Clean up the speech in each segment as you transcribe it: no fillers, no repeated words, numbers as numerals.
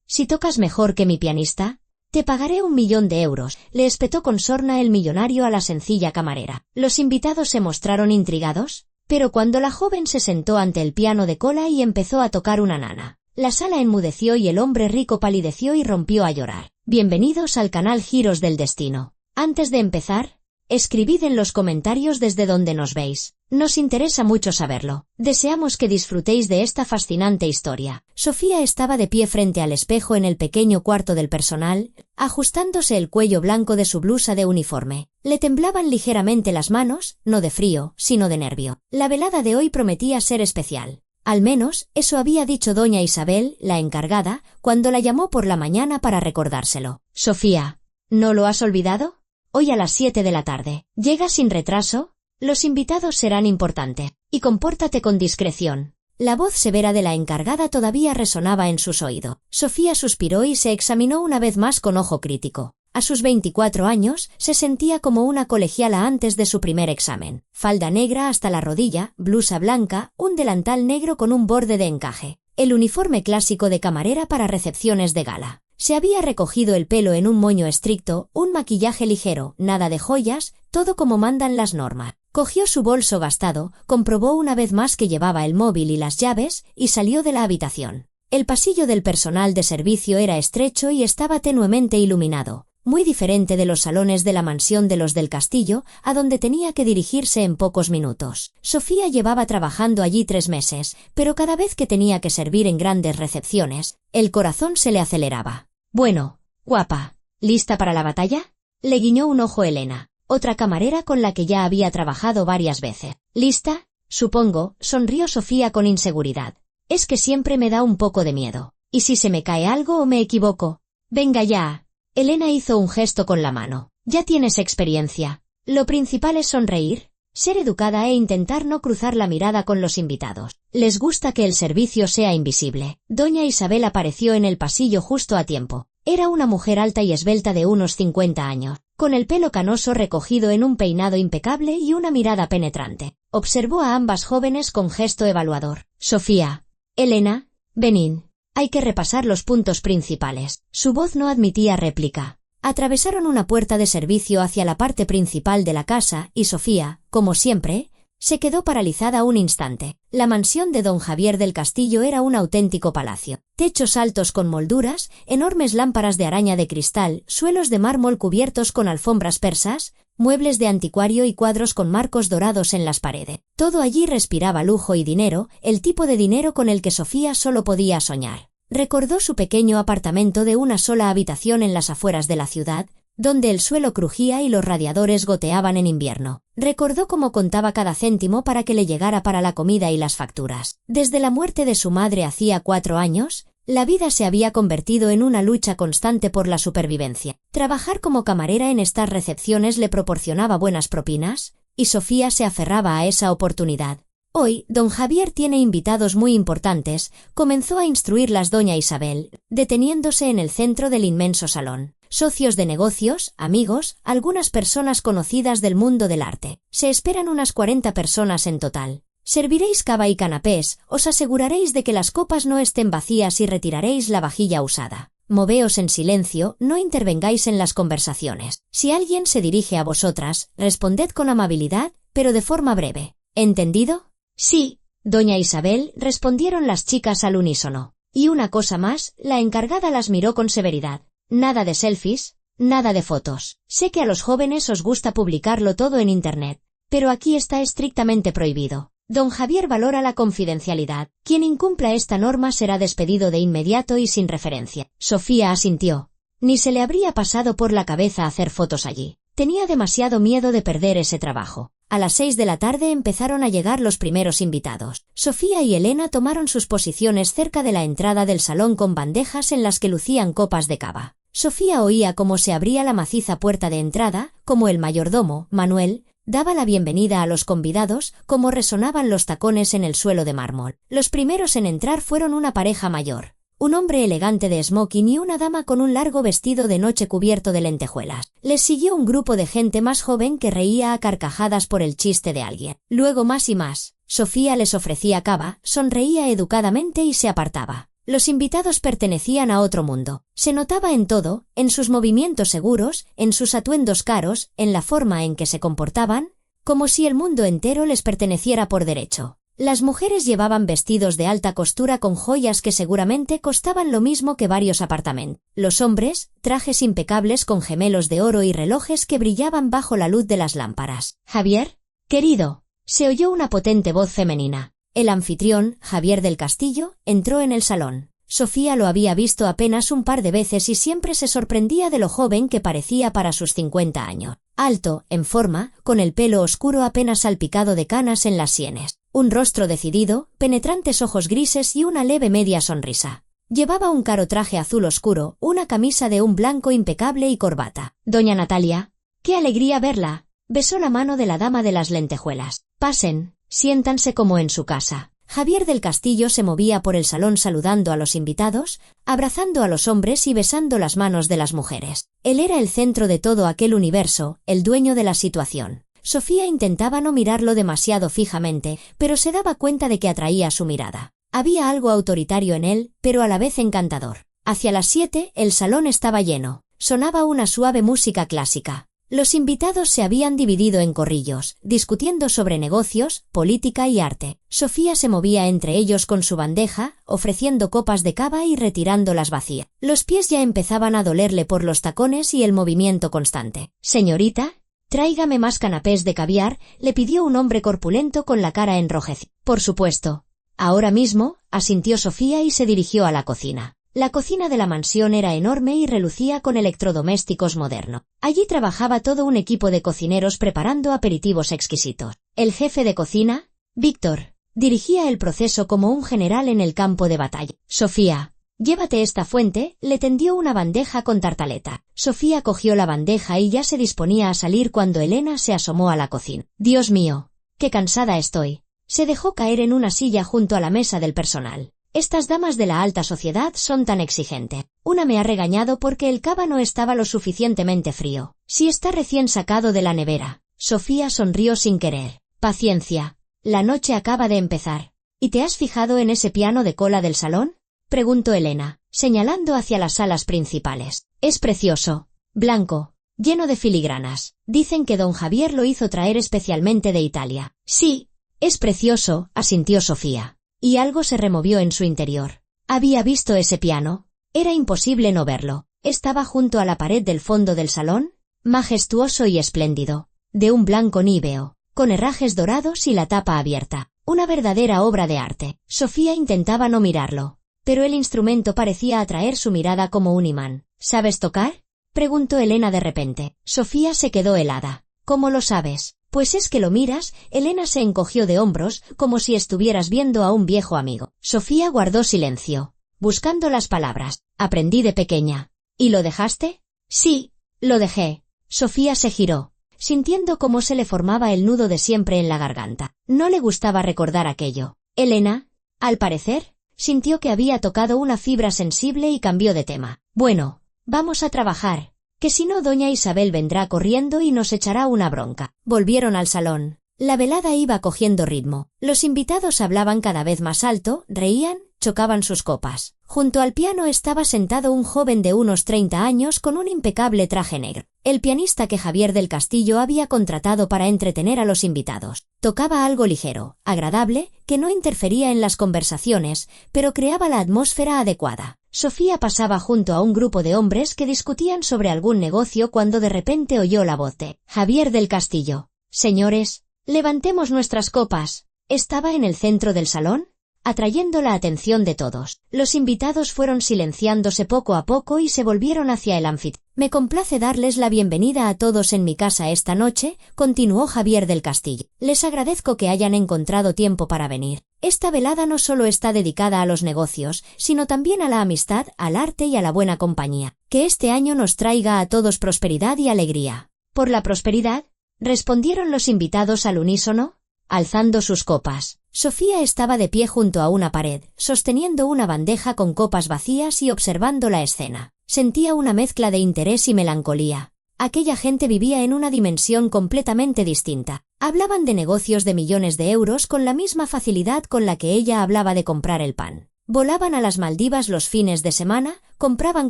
Si tocas mejor que mi pianista, te pagaré 1.000.000 de euros, le espetó con sorna el millonario a la sencilla camarera. Los invitados se mostraron intrigados, pero cuando la joven se sentó ante el piano de cola y empezó a tocar una nana, la sala enmudeció y el hombre rico palideció y rompió a llorar. Bienvenidos al canal Giros del Destino. Antes de empezar, escribid en los comentarios desde donde nos veis. Nos interesa mucho saberlo. Deseamos que disfrutéis de esta fascinante historia. Sofía estaba de pie frente al espejo en el pequeño cuarto del personal, ajustándose el cuello blanco de su blusa de uniforme. Le temblaban ligeramente las manos, no de frío, sino de nervio. La velada de hoy prometía ser especial. Al menos, eso había dicho doña Isabel, la encargada, cuando la llamó por la mañana para recordárselo. Sofía, ¿no lo has olvidado? Hoy a las 7 de la tarde. ¿Llega sin retraso? Los invitados serán importantes. Y compórtate con discreción. La voz severa de la encargada todavía resonaba en sus oídos. Sofía suspiró y se examinó una vez más con ojo crítico. A sus 24 años, se sentía como una colegiala antes de su primer examen. Falda negra hasta la rodilla, blusa blanca, un delantal negro con un borde de encaje. El uniforme clásico de camarera para recepciones de gala. Se había recogido el pelo en un moño estricto, un maquillaje ligero, nada de joyas, todo como mandan las normas. Cogió su bolso gastado, comprobó una vez más que llevaba el móvil y las llaves, y salió de la habitación. El pasillo del personal de servicio era estrecho y estaba tenuemente iluminado, muy diferente de los salones de la mansión de los del castillo, a donde tenía que dirigirse en pocos minutos. Sofía llevaba trabajando allí 3 meses, pero cada vez que tenía que servir en grandes recepciones, el corazón se le aceleraba. Bueno, guapa, ¿lista para la batalla? Le guiñó un ojo Elena, otra camarera con la que ya había trabajado varias veces. ¿Lista? Supongo, sonrió Sofía con inseguridad. Es que siempre me da un poco de miedo. ¿Y si se me cae algo o me equivoco? Venga ya. Elena hizo un gesto con la mano. Ya tienes experiencia. Lo principal es sonreír, ser educada e intentar no cruzar la mirada con los invitados. Les gusta que el servicio sea invisible. Doña Isabel apareció en el pasillo justo a tiempo. Era una mujer alta y esbelta de unos 50 años, con el pelo canoso recogido en un peinado impecable y una mirada penetrante. Observó a ambas jóvenes con gesto evaluador. Sofía, Elena, venid. Hay que repasar los puntos principales. Su voz no admitía réplica. Atravesaron una puerta de servicio hacia la parte principal de la casa y Sofía, como siempre, se quedó paralizada un instante. La mansión de don Javier del Castillo era un auténtico palacio. Techos altos con molduras, enormes lámparas de araña de cristal, suelos de mármol cubiertos con alfombras persas, muebles de anticuario y cuadros con marcos dorados en las paredes. Todo allí respiraba lujo y dinero, el tipo de dinero con el que Sofía solo podía soñar. Recordó su pequeño apartamento de una sola habitación en las afueras de la ciudad, donde el suelo crujía y los radiadores goteaban en invierno. Recordó cómo contaba cada céntimo para que le llegara para la comida y las facturas. Desde la muerte de su madre hacía 4 años, la vida se había convertido en una lucha constante por la supervivencia. Trabajar como camarera en estas recepciones le proporcionaba buenas propinas, y Sofía se aferraba a esa oportunidad. Hoy, don Javier tiene invitados muy importantes, comenzó a instruirlas doña Isabel, deteniéndose en el centro del inmenso salón. Socios de negocios, amigos, algunas personas conocidas del mundo del arte. Se esperan unas 40 personas en total. Serviréis cava y canapés, os aseguraréis de que las copas no estén vacías y retiraréis la vajilla usada. Moveos en silencio, no intervengáis en las conversaciones. Si alguien se dirige a vosotras, responded con amabilidad, pero de forma breve. ¿Entendido? Sí, doña Isabel, respondieron las chicas al unísono. Y una cosa más, la encargada las miró con severidad. Nada de selfies, nada de fotos. Sé que a los jóvenes os gusta publicarlo todo en internet, pero aquí está estrictamente prohibido. Don Javier valora la confidencialidad. Quien incumpla esta norma será despedido de inmediato y sin referencia. Sofía asintió. Ni se le habría pasado por la cabeza hacer fotos allí. Tenía demasiado miedo de perder ese trabajo. A las 6 de la tarde empezaron a llegar los primeros invitados. Sofía y Elena tomaron sus posiciones cerca de la entrada del salón con bandejas en las que lucían copas de cava. Sofía oía cómo se abría la maciza puerta de entrada, como el mayordomo, Manuel, daba la bienvenida a los convidados, cómo resonaban los tacones en el suelo de mármol. Los primeros en entrar fueron una pareja mayor. Un hombre elegante de smoking y una dama con un largo vestido de noche cubierto de lentejuelas. Les siguió un grupo de gente más joven que reía a carcajadas por el chiste de alguien. Luego más y más. Sofía les ofrecía cava, sonreía educadamente y se apartaba. Los invitados pertenecían a otro mundo. Se notaba en todo, en sus movimientos seguros, en sus atuendos caros, en la forma en que se comportaban, como si el mundo entero les perteneciera por derecho. Las mujeres llevaban vestidos de alta costura con joyas que seguramente costaban lo mismo que varios apartamentos. Los hombres, trajes impecables con gemelos de oro y relojes que brillaban bajo la luz de las lámparas. «Javier, querido», se oyó una potente voz femenina. El anfitrión, Javier del Castillo, entró en el salón. Sofía lo había visto apenas un par de veces y siempre se sorprendía de lo joven que parecía para sus 50 años. Alto, en forma, con el pelo oscuro apenas salpicado de canas en las sienes. Un rostro decidido, penetrantes ojos grises y una leve media sonrisa. Llevaba un caro traje azul oscuro, una camisa de un blanco impecable y corbata. «Doña Natalia, qué alegría verla», besó la mano de la dama de las lentejuelas. «Pasen, siéntanse como en su casa». Javier del Castillo se movía por el salón saludando a los invitados, abrazando a los hombres y besando las manos de las mujeres. Él era el centro de todo aquel universo, el dueño de la situación. Sofía intentaba no mirarlo demasiado fijamente, pero se daba cuenta de que atraía su mirada. Había algo autoritario en él, pero a la vez encantador. Hacia las 7, el salón estaba lleno. Sonaba una suave música clásica. Los invitados se habían dividido en corrillos, discutiendo sobre negocios, política y arte. Sofía se movía entre ellos con su bandeja, ofreciendo copas de cava y retirándolas vacías. Los pies ya empezaban a dolerle por los tacones y el movimiento constante. «Señorita, tráigame más canapés de caviar», le pidió un hombre corpulento con la cara enrojecida. «Por supuesto. Ahora mismo», asintió Sofía y se dirigió a la cocina. La cocina de la mansión era enorme y relucía con electrodomésticos modernos. Allí trabajaba todo un equipo de cocineros preparando aperitivos exquisitos. El jefe de cocina, Víctor, dirigía el proceso como un general en el campo de batalla. «Sofía, llévate esta fuente», le tendió una bandeja con tartaleta. Sofía cogió la bandeja y ya se disponía a salir cuando Elena se asomó a la cocina. «Dios mío, qué cansada estoy». Se dejó caer en una silla junto a la mesa del personal. «Estas damas de la alta sociedad son tan exigentes. Una me ha regañado porque el cava no estaba lo suficientemente frío. Si está recién sacado de la nevera». Sofía sonrió sin querer. «Paciencia. La noche acaba de empezar». «¿Y te has fijado en ese piano de cola del salón?», preguntó Elena, señalando hacia las salas principales. «Es precioso. Blanco, lleno de filigranas. Dicen que don Javier lo hizo traer especialmente de Italia». «Sí, es precioso», asintió Sofía. Y algo se removió en su interior. Había visto ese piano. Era imposible no verlo. Estaba junto a la pared del fondo del salón, majestuoso y espléndido, de un blanco níveo, con herrajes dorados y la tapa abierta. Una verdadera obra de arte. Sofía intentaba no mirarlo, pero el instrumento parecía atraer su mirada como un imán. «¿Sabes tocar?», preguntó Elena de repente. Sofía se quedó helada. «¿Cómo lo sabes?». «Pues es que lo miras». Elena se encogió de hombros, como si estuvieras viendo a un viejo amigo. Sofía guardó silencio, buscando las palabras. «Aprendí de pequeña». «¿Y lo dejaste?». «Sí, lo dejé». Sofía se giró, sintiendo cómo se le formaba el nudo de siempre en la garganta. No le gustaba recordar aquello. Elena, al parecer, sintió que había tocado una fibra sensible y cambió de tema. «Bueno, vamos a trabajar, que si no doña Isabel vendrá corriendo y nos echará una bronca». Volvieron al salón. La velada iba cogiendo ritmo. Los invitados hablaban cada vez más alto, reían, chocaban sus copas. Junto al piano estaba sentado un joven de unos 30 años con un impecable traje negro. El pianista que Javier del Castillo había contratado para entretener a los invitados. Tocaba algo ligero, agradable, que no interfería en las conversaciones, pero creaba la atmósfera adecuada. Sofía pasaba junto a un grupo de hombres que discutían sobre algún negocio cuando de repente oyó la voz de Javier del Castillo. «Señores, levantemos nuestras copas». Estaba en el centro del salón, atrayendo la atención de todos. Los invitados fueron silenciándose poco a poco y se volvieron hacia el anfitrión. «Me complace darles la bienvenida a todos en mi casa esta noche», continuó Javier del Castillo. «Les agradezco que hayan encontrado tiempo para venir. Esta velada no solo está dedicada a los negocios, sino también a la amistad, al arte y a la buena compañía. Que este año nos traiga a todos prosperidad y alegría». «Por la prosperidad», respondieron los invitados al unísono, alzando sus copas. Sofía estaba de pie junto a una pared, sosteniendo una bandeja con copas vacías y observando la escena. Sentía una mezcla de interés y melancolía. Aquella gente vivía en una dimensión completamente distinta. Hablaban de negocios de millones de euros con la misma facilidad con la que ella hablaba de comprar el pan. Volaban a las Maldivas los fines de semana, compraban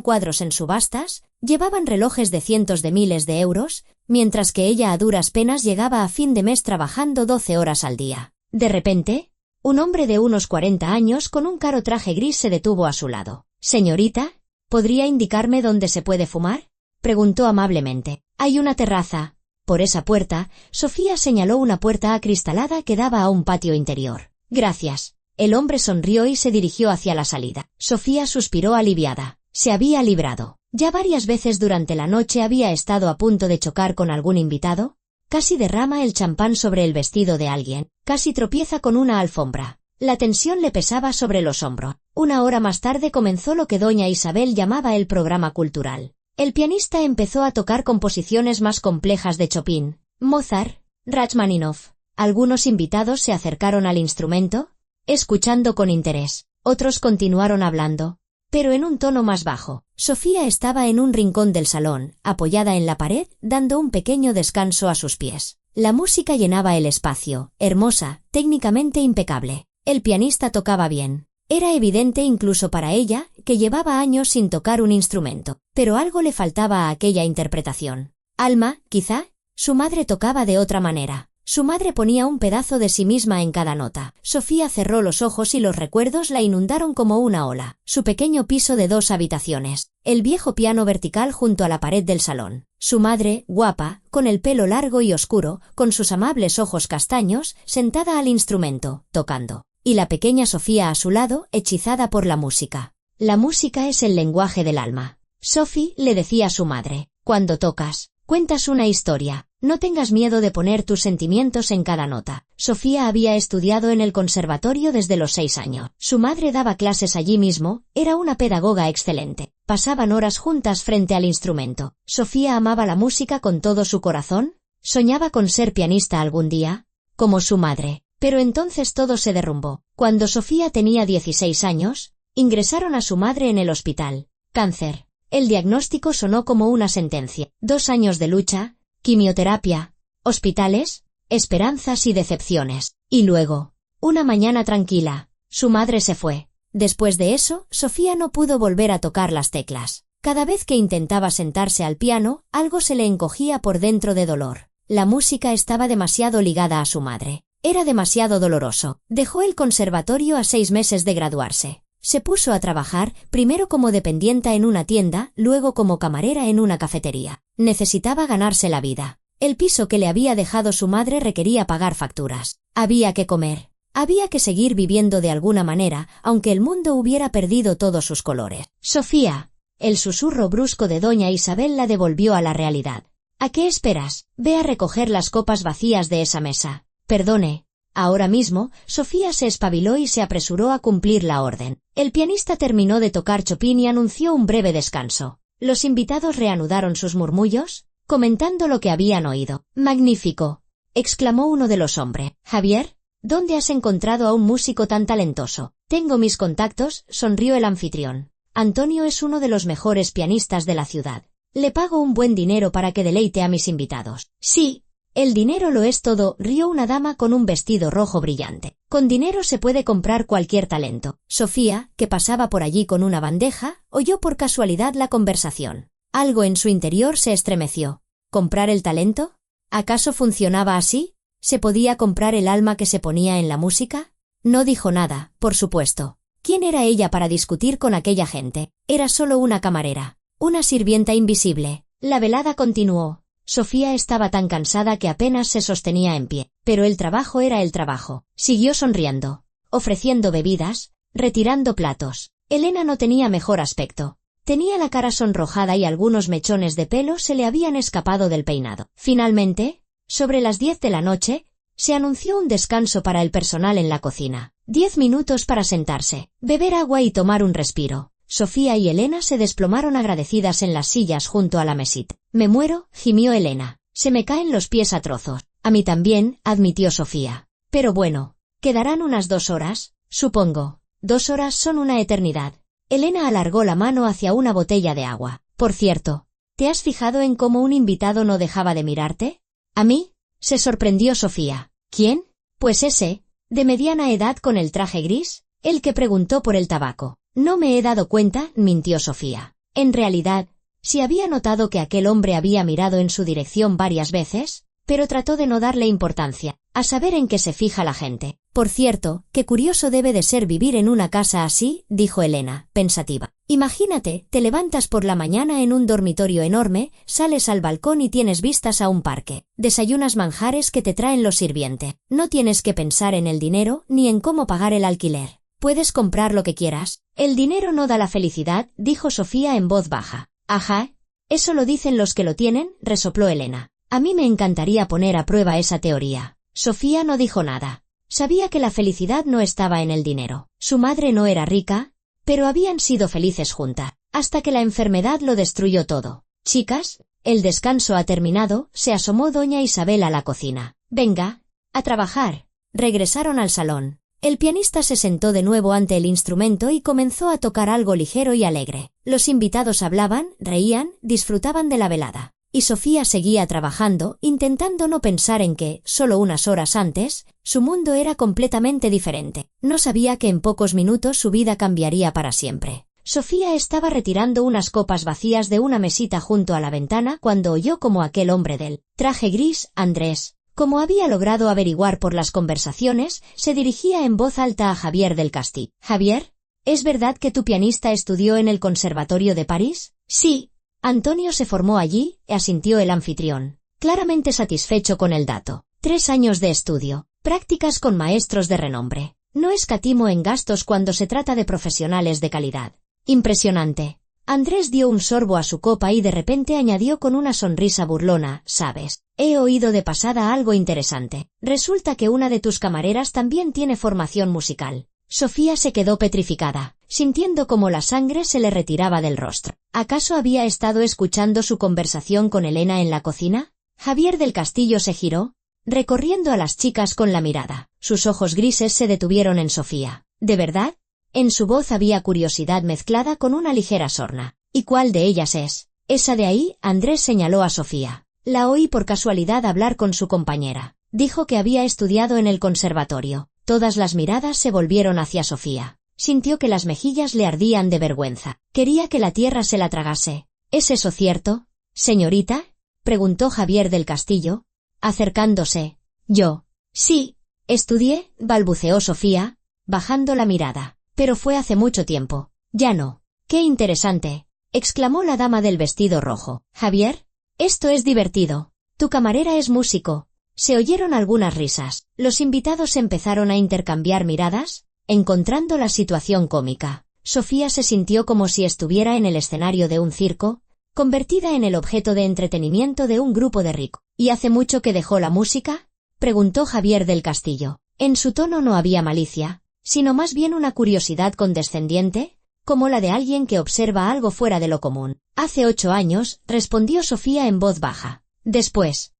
cuadros en subastas, llevaban relojes de cientos de miles de euros, mientras que ella a duras penas llegaba a fin de mes trabajando 12 horas al día. De repente, un hombre de unos 40 años con un caro traje gris se detuvo a su lado. «Señorita, ¿podría indicarme dónde se puede fumar?», preguntó amablemente. «Hay una terraza». Por esa puerta, Sofía señaló una puerta acristalada que daba a un patio interior. «Gracias». El hombre sonrió y se dirigió hacia la salida. Sofía suspiró aliviada. Se había librado. Ya varias veces durante la noche había estado a punto de chocar con algún invitado. Casi derrama el champán sobre el vestido de alguien. Casi tropieza con una alfombra. La tensión le pesaba sobre los hombros. Una hora más tarde comenzó lo que doña Isabel llamaba el programa cultural. El pianista empezó a tocar composiciones más complejas de Chopin, Mozart, Rachmaninoff. Algunos invitados se acercaron al instrumento, escuchando con interés. Otros continuaron hablando, pero en un tono más bajo. Sofía estaba en un rincón del salón, apoyada en la pared, dando un pequeño descanso a sus pies. La música llenaba el espacio, hermosa, técnicamente impecable. El pianista tocaba bien. Era evidente incluso para ella, que llevaba años sin tocar un instrumento, pero algo le faltaba a aquella interpretación. Alma, quizá, su madre tocaba de otra manera. Su madre ponía un pedazo de sí misma en cada nota. Sofía cerró los ojos y los recuerdos la inundaron como una ola. Su pequeño piso de 2 habitaciones. El viejo piano vertical junto a la pared del salón. Su madre, guapa, con el pelo largo y oscuro, con sus amables ojos castaños, sentada al instrumento, tocando. Y la pequeña Sofía a su lado, hechizada por la música. La música es el lenguaje del alma. Sophie, le decía a su madre, cuando tocas, cuentas una historia. No tengas miedo de poner tus sentimientos en cada nota. Sofía había estudiado en el conservatorio desde los 6 años. Su madre daba clases allí mismo, era una pedagoga excelente. Pasaban horas juntas frente al instrumento. Sofía amaba la música con todo su corazón. Soñaba con ser pianista algún día, como su madre. Pero entonces todo se derrumbó. Cuando Sofía tenía 16 años, ingresaron a su madre en el hospital. Cáncer. El diagnóstico sonó como una sentencia. 2 años de lucha, quimioterapia, hospitales, esperanzas y decepciones. Y luego, una mañana tranquila, su madre se fue. Después de eso, Sofía no pudo volver a tocar las teclas. Cada vez que intentaba sentarse al piano, algo se le encogía por dentro de dolor. La música estaba demasiado ligada a su madre. Era demasiado doloroso. Dejó el conservatorio a 6 meses de graduarse. Se puso a trabajar, primero como dependienta en una tienda, luego como camarera en una cafetería. Necesitaba ganarse la vida. El piso que le había dejado su madre requería pagar facturas. Había que comer. Había que seguir viviendo de alguna manera, aunque el mundo hubiera perdido todos sus colores. Sofía. El susurro brusco de doña Isabel la devolvió a la realidad. ¿A qué esperas? Ve a recoger las copas vacías de esa mesa. Perdone. Ahora mismo, Sofía se espabiló y se apresuró a cumplir la orden. El pianista terminó de tocar Chopin y anunció un breve descanso. Los invitados reanudaron sus murmullos, comentando lo que habían oído. «Magnífico», exclamó uno de los hombres. «Javier, ¿dónde has encontrado a un músico tan talentoso?» «Tengo mis contactos», sonrió el anfitrión. «Antonio es uno de los mejores pianistas de la ciudad. Le pago un buen dinero para que deleite a mis invitados». «Sí. El dinero lo es todo», rió una dama con un vestido rojo brillante. «Con dinero se puede comprar cualquier talento». Sofía, que pasaba por allí con una bandeja, oyó por casualidad la conversación. Algo en su interior se estremeció. ¿Comprar el talento? ¿Acaso funcionaba así? ¿Se podía comprar el alma que se ponía en la música? No dijo nada, por supuesto. ¿Quién era ella para discutir con aquella gente? Era solo una camarera, una sirvienta invisible. La velada continuó. Sofía estaba tan cansada que apenas se sostenía en pie, pero el trabajo era el trabajo. Siguió sonriendo, ofreciendo bebidas, retirando platos. Elena no tenía mejor aspecto. Tenía la cara sonrojada y algunos mechones de pelo se le habían escapado del peinado. Finalmente, sobre las 10 de la noche, se anunció un descanso para el personal en la cocina. 10 minutos para sentarse, beber agua y tomar un respiro. Sofía y Elena se desplomaron agradecidas en las sillas junto a la mesita. «Me muero», gimió Elena. «Se me caen los pies a trozos». «A mí también», admitió Sofía. «Pero bueno, quedarán unas 2 horas, supongo». 2 horas son una eternidad. Elena alargó la mano hacia una botella de agua. «Por cierto, ¿te has fijado en cómo un invitado no dejaba de mirarte?» «¿A mí?», se sorprendió Sofía. «¿Quién?» «Pues ese, de mediana edad con el traje gris». El que preguntó por el tabaco. No me he dado cuenta, mintió Sofía. En realidad, sí había notado que aquel hombre había mirado en su dirección varias veces, pero trató de no darle importancia, a saber en qué se fija la gente. Por cierto, qué curioso debe de ser vivir en una casa así, dijo Elena, pensativa. Imagínate, te levantas por la mañana en un dormitorio enorme, sales al balcón y tienes vistas a un parque. Desayunas manjares que te traen los sirvientes. No tienes que pensar en el dinero ni en cómo pagar el alquiler. Puedes comprar lo que quieras. El dinero no da la felicidad, dijo Sofía en voz baja. Ajá. Eso lo dicen los que lo tienen, resopló Elena. A mí me encantaría poner a prueba esa teoría. Sofía no dijo nada. Sabía que la felicidad no estaba en el dinero. Su madre no era rica, pero habían sido felices juntas, hasta que la enfermedad lo destruyó todo. Chicas, el descanso ha terminado, se asomó doña Isabel a la cocina. Venga, a trabajar. Regresaron al salón. El pianista se sentó de nuevo ante el instrumento y comenzó a tocar algo ligero y alegre. Los invitados hablaban, reían, disfrutaban de la velada. Y Sofía seguía trabajando, intentando no pensar en que, solo unas horas antes, su mundo era completamente diferente. No sabía que en pocos minutos su vida cambiaría para siempre. Sofía estaba retirando unas copas vacías de una mesita junto a la ventana cuando oyó como aquel hombre del traje gris, Andrés, como había logrado averiguar por las conversaciones, se dirigía en voz alta a Javier del Castillo. «Javier, ¿es verdad que tu pianista estudió en el Conservatorio de París?» «Sí. Antonio se formó allí», asintió el anfitrión, claramente satisfecho con el dato. 3 años de estudio, prácticas con maestros de renombre. No escatimo en gastos cuando se trata de profesionales de calidad. Impresionante. Andrés dio un sorbo a su copa y de repente añadió con una sonrisa burlona, «¿Sabes? He oído de pasada algo interesante. Resulta que una de tus camareras también tiene formación musical». Sofía se quedó petrificada, sintiendo como la sangre se le retiraba del rostro. ¿Acaso había estado escuchando su conversación con Elena en la cocina? Javier del Castillo se giró, recorriendo a las chicas con la mirada. Sus ojos grises se detuvieron en Sofía. ¿De verdad? En su voz había curiosidad mezclada con una ligera sorna. ¿Y cuál de ellas es? Esa de ahí, Andrés señaló a Sofía. La oí por casualidad hablar con su compañera. Dijo que había estudiado en el conservatorio. Todas las miradas se volvieron hacia Sofía. Sintió que las mejillas le ardían de vergüenza. Quería que la tierra se la tragase. ¿Es eso cierto, señorita?, preguntó Javier del Castillo, acercándose. «Yo. Sí. Estudié», balbuceó Sofía, bajando la mirada. «Pero fue hace mucho tiempo. Ya no». «Qué interesante», exclamó la dama del vestido rojo. «Javier, esto es divertido. Tu camarera es músico». Se oyeron algunas risas. Los invitados empezaron a intercambiar miradas, encontrando la situación cómica. Sofía se sintió como si estuviera en el escenario de un circo, convertida en el objeto de entretenimiento de un grupo de ricos. «¿Y hace mucho que dejó la música?», preguntó Javier del Castillo. En su tono no había malicia, sino más bien una curiosidad condescendiente, como la de alguien que observa algo fuera de lo común. «Hace 8 años», respondió Sofía en voz baja. Después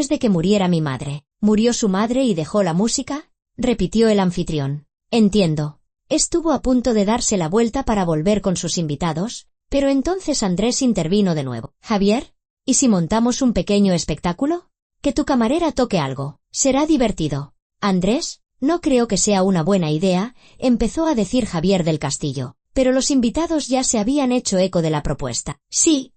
de que muriera mi madre». «¿Murió su madre y dejó la música?», repitió el anfitrión. «Entiendo». Estuvo a punto de darse la vuelta para volver con sus invitados, pero entonces Andrés intervino de nuevo. «Javier, ¿y si montamos un pequeño espectáculo? Que tu camarera toque algo. Será divertido». «Andrés, no creo que sea una buena idea», empezó a decir Javier del Castillo, pero los invitados ya se habían hecho eco de la propuesta. «Sí,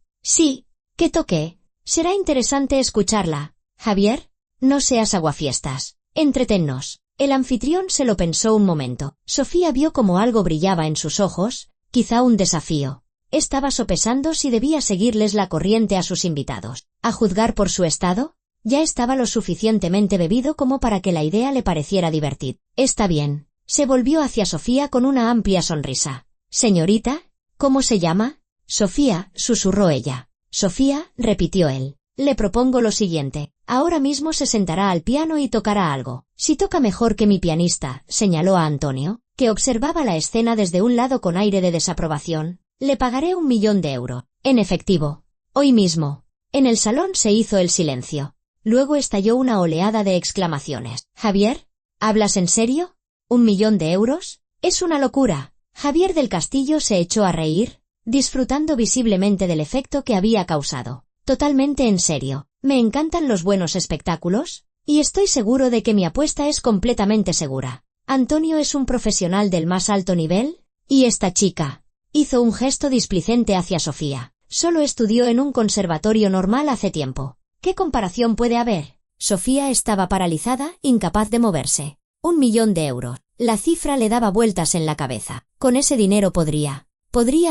que toque. Será interesante escucharla. Javier, no seas aguafiestas. Entretennos». El anfitrión se lo pensó un momento. Sofía vio como algo brillaba en sus ojos, quizá un desafío. Estaba sopesando si debía seguirles la corriente a sus invitados. A juzgar por su estado, ya estaba lo suficientemente bebido como para que la idea le pareciera divertida. «Está bien». Se volvió hacia Sofía con una amplia sonrisa. «Señorita, ¿cómo se llama?» «Sofía», susurró ella. «Sofía», repitió él. «Le propongo lo siguiente. Ahora mismo se sentará al piano y tocará algo. Si toca mejor que mi pianista», señaló a Antonio, que observaba la escena desde un lado con aire de desaprobación, «le pagaré 1 millón de euros. En efectivo. Hoy mismo». En el salón se hizo el silencio. Luego estalló una oleada de exclamaciones. «Javier, ¿hablas en serio? ¿1 millón de euros? Es una locura». Javier del Castillo se echó a reír, disfrutando visiblemente del efecto que había causado. «Totalmente en serio. Me encantan los buenos espectáculos, y estoy seguro de que mi apuesta es completamente segura. Antonio es un profesional del más alto nivel, y esta chica hizo un gesto displicente hacia Sofía. Solo estudió en un conservatorio normal hace tiempo. ¿Qué comparación puede haber? Sofía estaba paralizada, incapaz de moverse. 1.000.000 de euros. La cifra le daba vueltas en la cabeza. Con ese dinero podría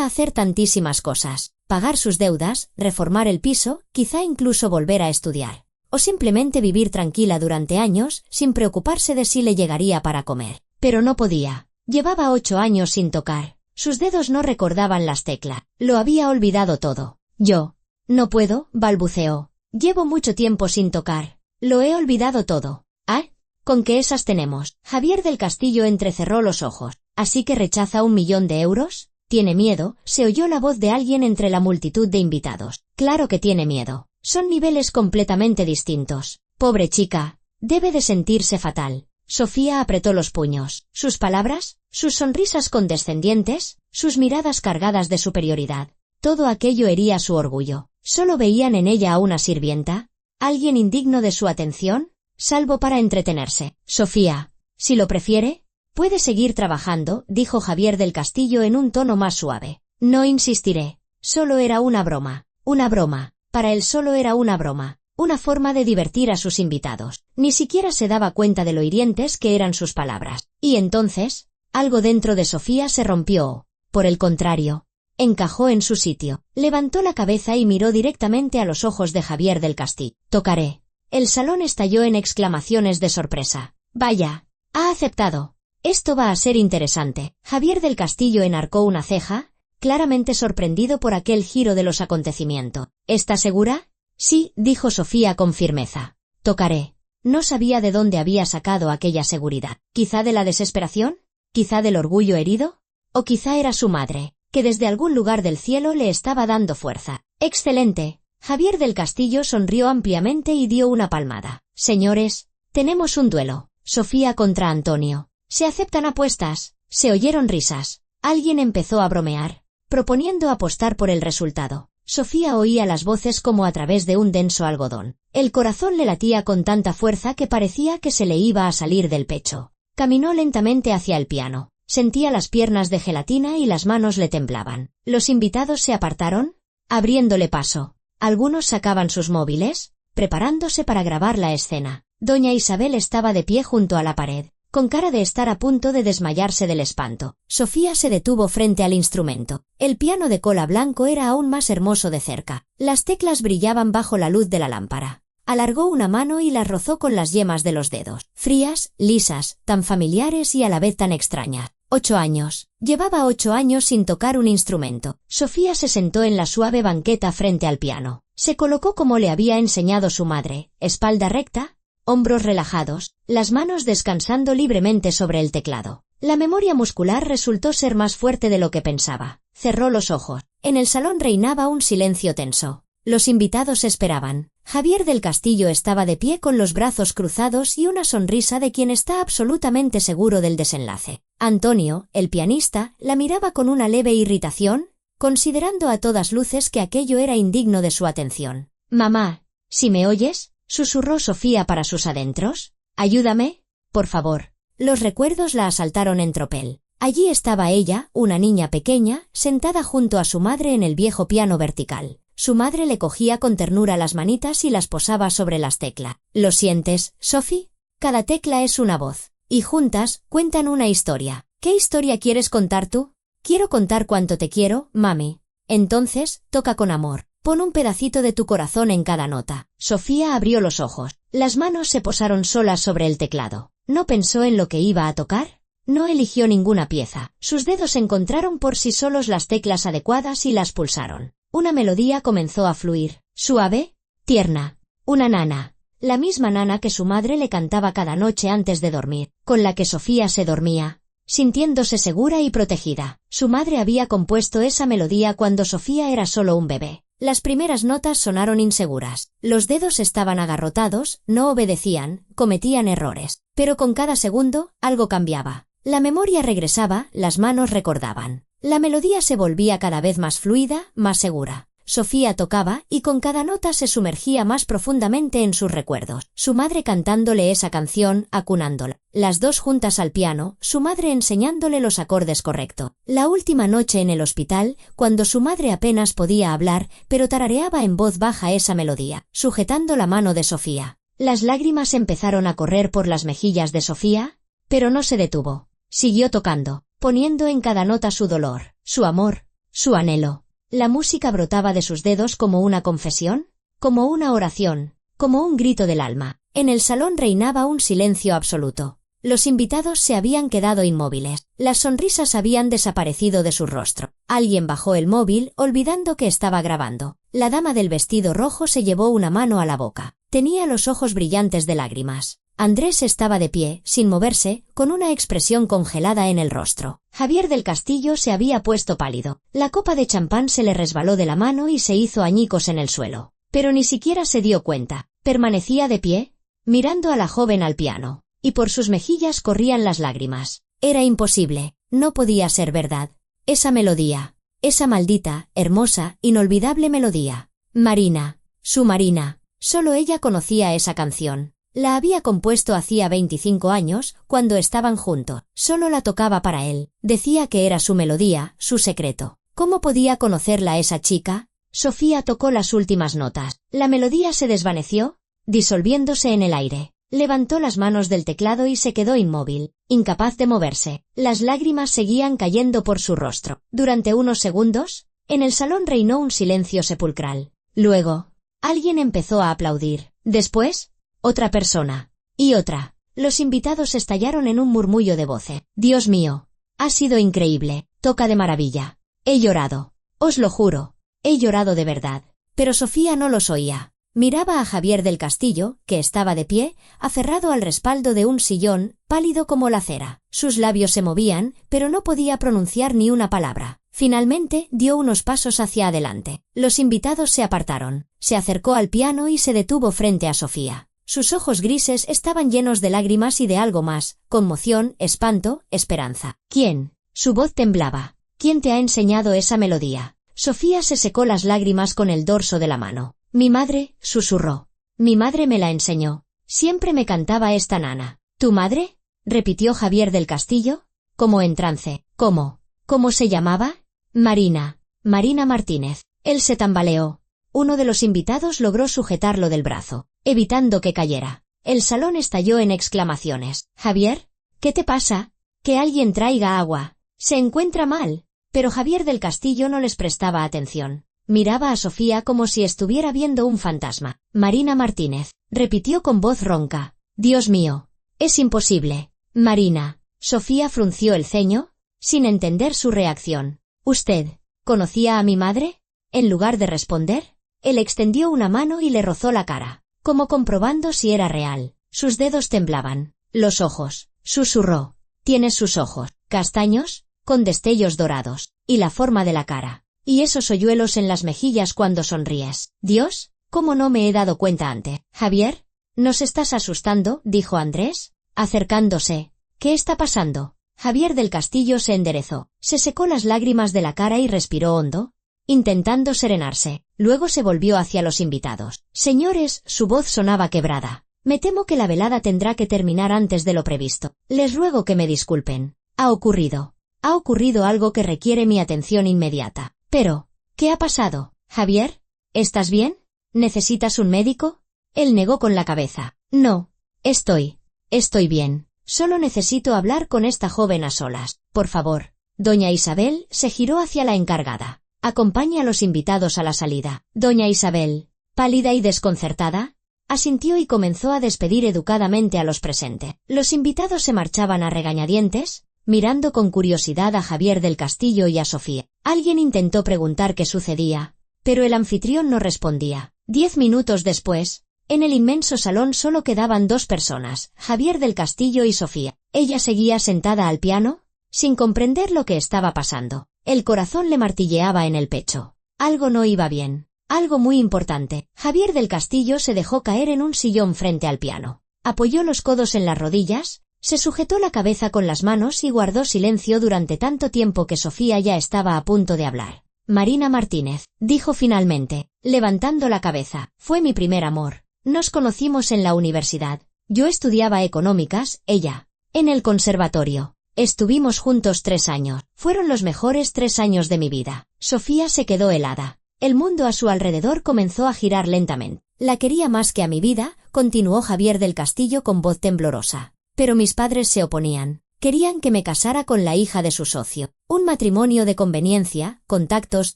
hacer tantísimas cosas. Pagar sus deudas, reformar el piso, quizá incluso volver a estudiar. O simplemente vivir tranquila durante años, sin preocuparse de si le llegaría para comer. Pero no podía. Llevaba 8 años sin tocar. Sus dedos no recordaban las teclas. Lo había olvidado todo. Yo no puedo, balbuceó. Llevo mucho tiempo sin tocar. Lo he olvidado todo. ¿Ah? ¿Con qué esas tenemos? Javier del Castillo entrecerró los ojos. ¿Así que rechaza 1.000.000 de euros? ¿Tiene miedo? Se oyó la voz de alguien entre la multitud de invitados. Claro que tiene miedo. Son niveles completamente distintos. Pobre chica. Debe de sentirse fatal. Sofía apretó los puños. Sus palabras, sus sonrisas condescendientes, sus miradas cargadas de superioridad. Todo aquello hería su orgullo. ¿Solo veían en ella a una sirvienta? ¿Alguien indigno de su atención? Salvo para entretenerse. Sofía, si lo prefiere, puede seguir trabajando, dijo Javier del Castillo en un tono más suave. No insistiré. Solo era una broma. Una broma. Para él solo era una broma. Una forma de divertir a sus invitados. Ni siquiera se daba cuenta de lo hirientes que eran sus palabras. Y entonces, algo dentro de Sofía se rompió. Por el contrario, encajó en su sitio. Levantó la cabeza y miró directamente a los ojos de Javier del Castillo. Tocaré. El salón estalló en exclamaciones de sorpresa. Vaya, ha aceptado. Esto va a ser interesante. Javier del Castillo enarcó una ceja, claramente sorprendido por aquel giro de los acontecimientos. ¿Está segura? Sí, dijo Sofía con firmeza. Tocaré. No sabía de dónde había sacado aquella seguridad. ¿Quizá de la desesperación? ¿Quizá del orgullo herido? ¿O quizá era su madre, que desde algún lugar del cielo le estaba dando fuerza? ¡Excelente! Javier del Castillo sonrió ampliamente y dio una palmada. Señores, tenemos un duelo. Sofía contra Antonio. ¿Se aceptan apuestas? Se oyeron risas. Alguien empezó a bromear, proponiendo apostar por el resultado. Sofía oía las voces como a través de un denso algodón. El corazón le latía con tanta fuerza que parecía que se le iba a salir del pecho. Caminó lentamente hacia el piano. Sentía las piernas de gelatina y las manos le temblaban. Los invitados se apartaron, abriéndole paso. Algunos sacaban sus móviles, preparándose para grabar la escena. Doña Isabel estaba de pie junto a la pared, con cara de estar a punto de desmayarse del espanto. Sofía se detuvo frente al instrumento. El piano de cola blanco era aún más hermoso de cerca. Las teclas brillaban bajo la luz de la lámpara. Alargó una mano y las rozó con las yemas de los dedos. Frías, lisas, tan familiares y a la vez tan extrañas. 8 años. Llevaba 8 años sin tocar un instrumento. Sofía se sentó en la suave banqueta frente al piano. Se colocó como le había enseñado su madre, espalda recta, hombros relajados, las manos descansando libremente sobre el teclado. La memoria muscular resultó ser más fuerte de lo que pensaba. Cerró los ojos. En el salón reinaba un silencio tenso. Los invitados esperaban. Javier del Castillo estaba de pie con los brazos cruzados y una sonrisa de quien está absolutamente seguro del desenlace. Antonio, el pianista, la miraba con una leve irritación, considerando a todas luces que aquello era indigno de su atención. «Mamá, ¿si me oyes?», susurró Sofía para sus adentros. «Ayúdame, por favor». Los recuerdos la asaltaron en tropel. Allí estaba ella, una niña pequeña, sentada junto a su madre en el viejo piano vertical. Su madre le cogía con ternura las manitas y las posaba sobre las teclas. ¿Lo sientes, Sophie? Cada tecla es una voz. Y juntas, cuentan una historia. ¿Qué historia quieres contar tú? Quiero contar cuánto te quiero, mami. Entonces, toca con amor. Pon un pedacito de tu corazón en cada nota. Sofía abrió los ojos. Las manos se posaron solas sobre el teclado. ¿No pensó en lo que iba a tocar? No eligió ninguna pieza. Sus dedos encontraron por sí solos las teclas adecuadas y las pulsaron. Una melodía comenzó a fluir, suave, tierna. Una nana. La misma nana que su madre le cantaba cada noche antes de dormir, con la que Sofía se dormía, sintiéndose segura y protegida. Su madre había compuesto esa melodía cuando Sofía era solo un bebé. Las primeras notas sonaron inseguras. Los dedos estaban agarrotados, no obedecían, cometían errores. Pero con cada segundo, algo cambiaba. La memoria regresaba, las manos recordaban. La melodía se volvía cada vez más fluida, más segura. Sofía tocaba y con cada nota se sumergía más profundamente en sus recuerdos. Su madre cantándole esa canción, acunándola. Las dos juntas al piano, su madre enseñándole los acordes correctos. La última noche en el hospital, cuando su madre apenas podía hablar, pero tarareaba en voz baja esa melodía, sujetando la mano de Sofía. Las lágrimas empezaron a correr por las mejillas de Sofía, pero no se detuvo. Siguió tocando, poniendo en cada nota su dolor, su amor, su anhelo. La música brotaba de sus dedos como una confesión, como una oración, como un grito del alma. En el salón reinaba un silencio absoluto. Los invitados se habían quedado inmóviles. Las sonrisas habían desaparecido de su rostro. Alguien bajó el móvil, olvidando que estaba grabando. La dama del vestido rojo se llevó una mano a la boca. Tenía los ojos brillantes de lágrimas. Andrés estaba de pie, sin moverse, con una expresión congelada en el rostro. Javier del Castillo se había puesto pálido. La copa de champán se le resbaló de la mano y se hizo añicos en el suelo. Pero ni siquiera se dio cuenta. Permanecía de pie, mirando a la joven al piano. Y por sus mejillas corrían las lágrimas. Era imposible. No podía ser verdad. Esa melodía. Esa maldita, hermosa, inolvidable melodía. Marina. Su Marina. Solo ella conocía esa canción. La había compuesto hacía 25 años, cuando estaban juntos. Solo la tocaba para él. Decía que era su melodía, su secreto. ¿Cómo podía conocerla esa chica? Sofía tocó las últimas notas. La melodía se desvaneció, disolviéndose en el aire. Levantó las manos del teclado y se quedó inmóvil, incapaz de moverse. Las lágrimas seguían cayendo por su rostro. Durante unos segundos, en el salón reinó un silencio sepulcral. Luego, alguien empezó a aplaudir. Después, otra persona. Y otra. Los invitados estallaron en un murmullo de voces. Dios mío. Ha sido increíble. Toca de maravilla. He llorado. Os lo juro. He llorado de verdad. Pero Sofía no los oía. Miraba a Javier del Castillo, que estaba de pie, aferrado al respaldo de un sillón, pálido como la cera. Sus labios se movían, pero no podía pronunciar ni una palabra. Finalmente, dio unos pasos hacia adelante. Los invitados se apartaron. Se acercó al piano y se detuvo frente a Sofía. Sus ojos grises estaban llenos de lágrimas y de algo más, conmoción, espanto, esperanza. ¿Quién? Su voz temblaba. ¿Quién te ha enseñado esa melodía? Sofía se secó las lágrimas con el dorso de la mano. Mi madre, susurró. Mi madre me la enseñó. Siempre me cantaba esta nana. ¿Tu madre? Repitió Javier del Castillo, como en trance. ¿Cómo? ¿Cómo se llamaba? Marina. Marina Martínez. Él se tambaleó. Uno de los invitados logró sujetarlo del brazo, evitando que cayera. El salón estalló en exclamaciones. Javier, ¿qué te pasa? Que alguien traiga agua. Se encuentra mal. Pero Javier del Castillo no les prestaba atención. Miraba a Sofía como si estuviera viendo un fantasma. Marina Martínez, repitió con voz ronca. Dios mío. Es imposible. Marina. Sofía frunció el ceño, sin entender su reacción. ¿Usted conocía a mi madre? En lugar de responder, él extendió una mano y le rozó la cara, como comprobando si era real. Sus dedos temblaban. Los ojos. Susurró. ¿Tienes sus ojos castaños, con destellos dorados, y la forma de la cara? Y esos hoyuelos en las mejillas cuando sonríes. Dios, ¿cómo no me he dado cuenta antes? Javier, ¿nos estás asustando? Dijo Andrés, acercándose. ¿Qué está pasando? Javier del Castillo se enderezó, se secó las lágrimas de la cara y respiró hondo, intentando serenarse. Luego se volvió hacia los invitados. Señores, su voz sonaba quebrada. Me temo que la velada tendrá que terminar antes de lo previsto. Les ruego que me disculpen. Ha ocurrido algo que requiere mi atención inmediata. Pero, ¿qué ha pasado? Javier, ¿estás bien? ¿Necesitas un médico? Él negó con la cabeza. No, estoy bien. Solo necesito hablar con esta joven a solas. Por favor. Doña Isabel se giró hacia la encargada. Acompaña a los invitados a la salida. Doña Isabel, pálida y desconcertada, asintió y comenzó a despedir educadamente a los presentes. Los invitados se marchaban a regañadientes, mirando con curiosidad a Javier del Castillo y a Sofía. Alguien intentó preguntar qué sucedía, pero el anfitrión no respondía. 10 minutos después, en el inmenso salón solo quedaban dos personas, Javier del Castillo y Sofía. Ella seguía sentada al piano, sin comprender lo que estaba pasando. El corazón le martilleaba en el pecho. Algo no iba bien. Algo muy importante. Javier del Castillo se dejó caer en un sillón frente al piano. Apoyó los codos en las rodillas, se sujetó la cabeza con las manos y guardó silencio durante tanto tiempo que Sofía ya estaba a punto de hablar. Marina Martínez, dijo finalmente, levantando la cabeza. Fue mi primer amor. Nos conocimos en la universidad. Yo estudiaba económicas, ella en el conservatorio. Estuvimos juntos 3 años. Fueron los mejores 3 años de mi vida. Sofía se quedó helada. El mundo a su alrededor comenzó a girar lentamente. La quería más que a mi vida, continuó Javier del Castillo con voz temblorosa. Pero mis padres se oponían. Querían que me casara con la hija de su socio. Un matrimonio de conveniencia, contactos,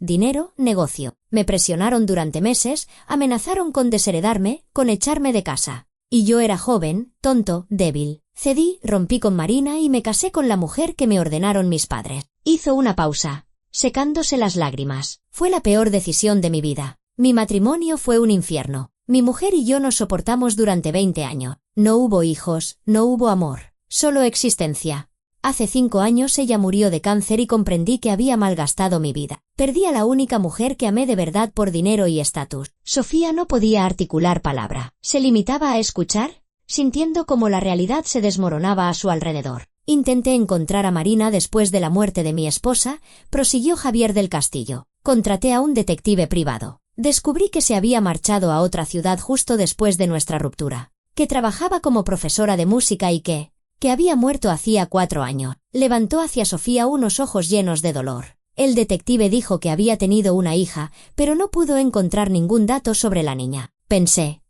dinero, negocio. Me presionaron durante meses, amenazaron con desheredarme, con echarme de casa. Y yo era joven, tonto, débil. Cedí, rompí con Marina y me casé con la mujer que me ordenaron mis padres. Hizo una pausa, secándose las lágrimas. Fue la peor decisión de mi vida. Mi matrimonio fue un infierno. Mi mujer y yo nos soportamos durante 20 años. No hubo hijos, no hubo amor. Solo existencia. Hace 5 años ella murió de cáncer y comprendí que había malgastado mi vida. Perdí a la única mujer que amé de verdad por dinero y estatus. Sofía no podía articular palabra. Se limitaba a escuchar, sintiendo cómo la realidad se desmoronaba a su alrededor. Intenté encontrar a Marina después de la muerte de mi esposa, prosiguió Javier del Castillo. Contraté a un detective privado. Descubrí que se había marchado a otra ciudad justo después de nuestra ruptura. Que trabajaba como profesora de música y que había muerto hacía 4 años. Levantó hacia Sofía unos ojos llenos de dolor. El detective dijo que había tenido una hija, pero no pudo encontrar ningún dato sobre la niña. Pensé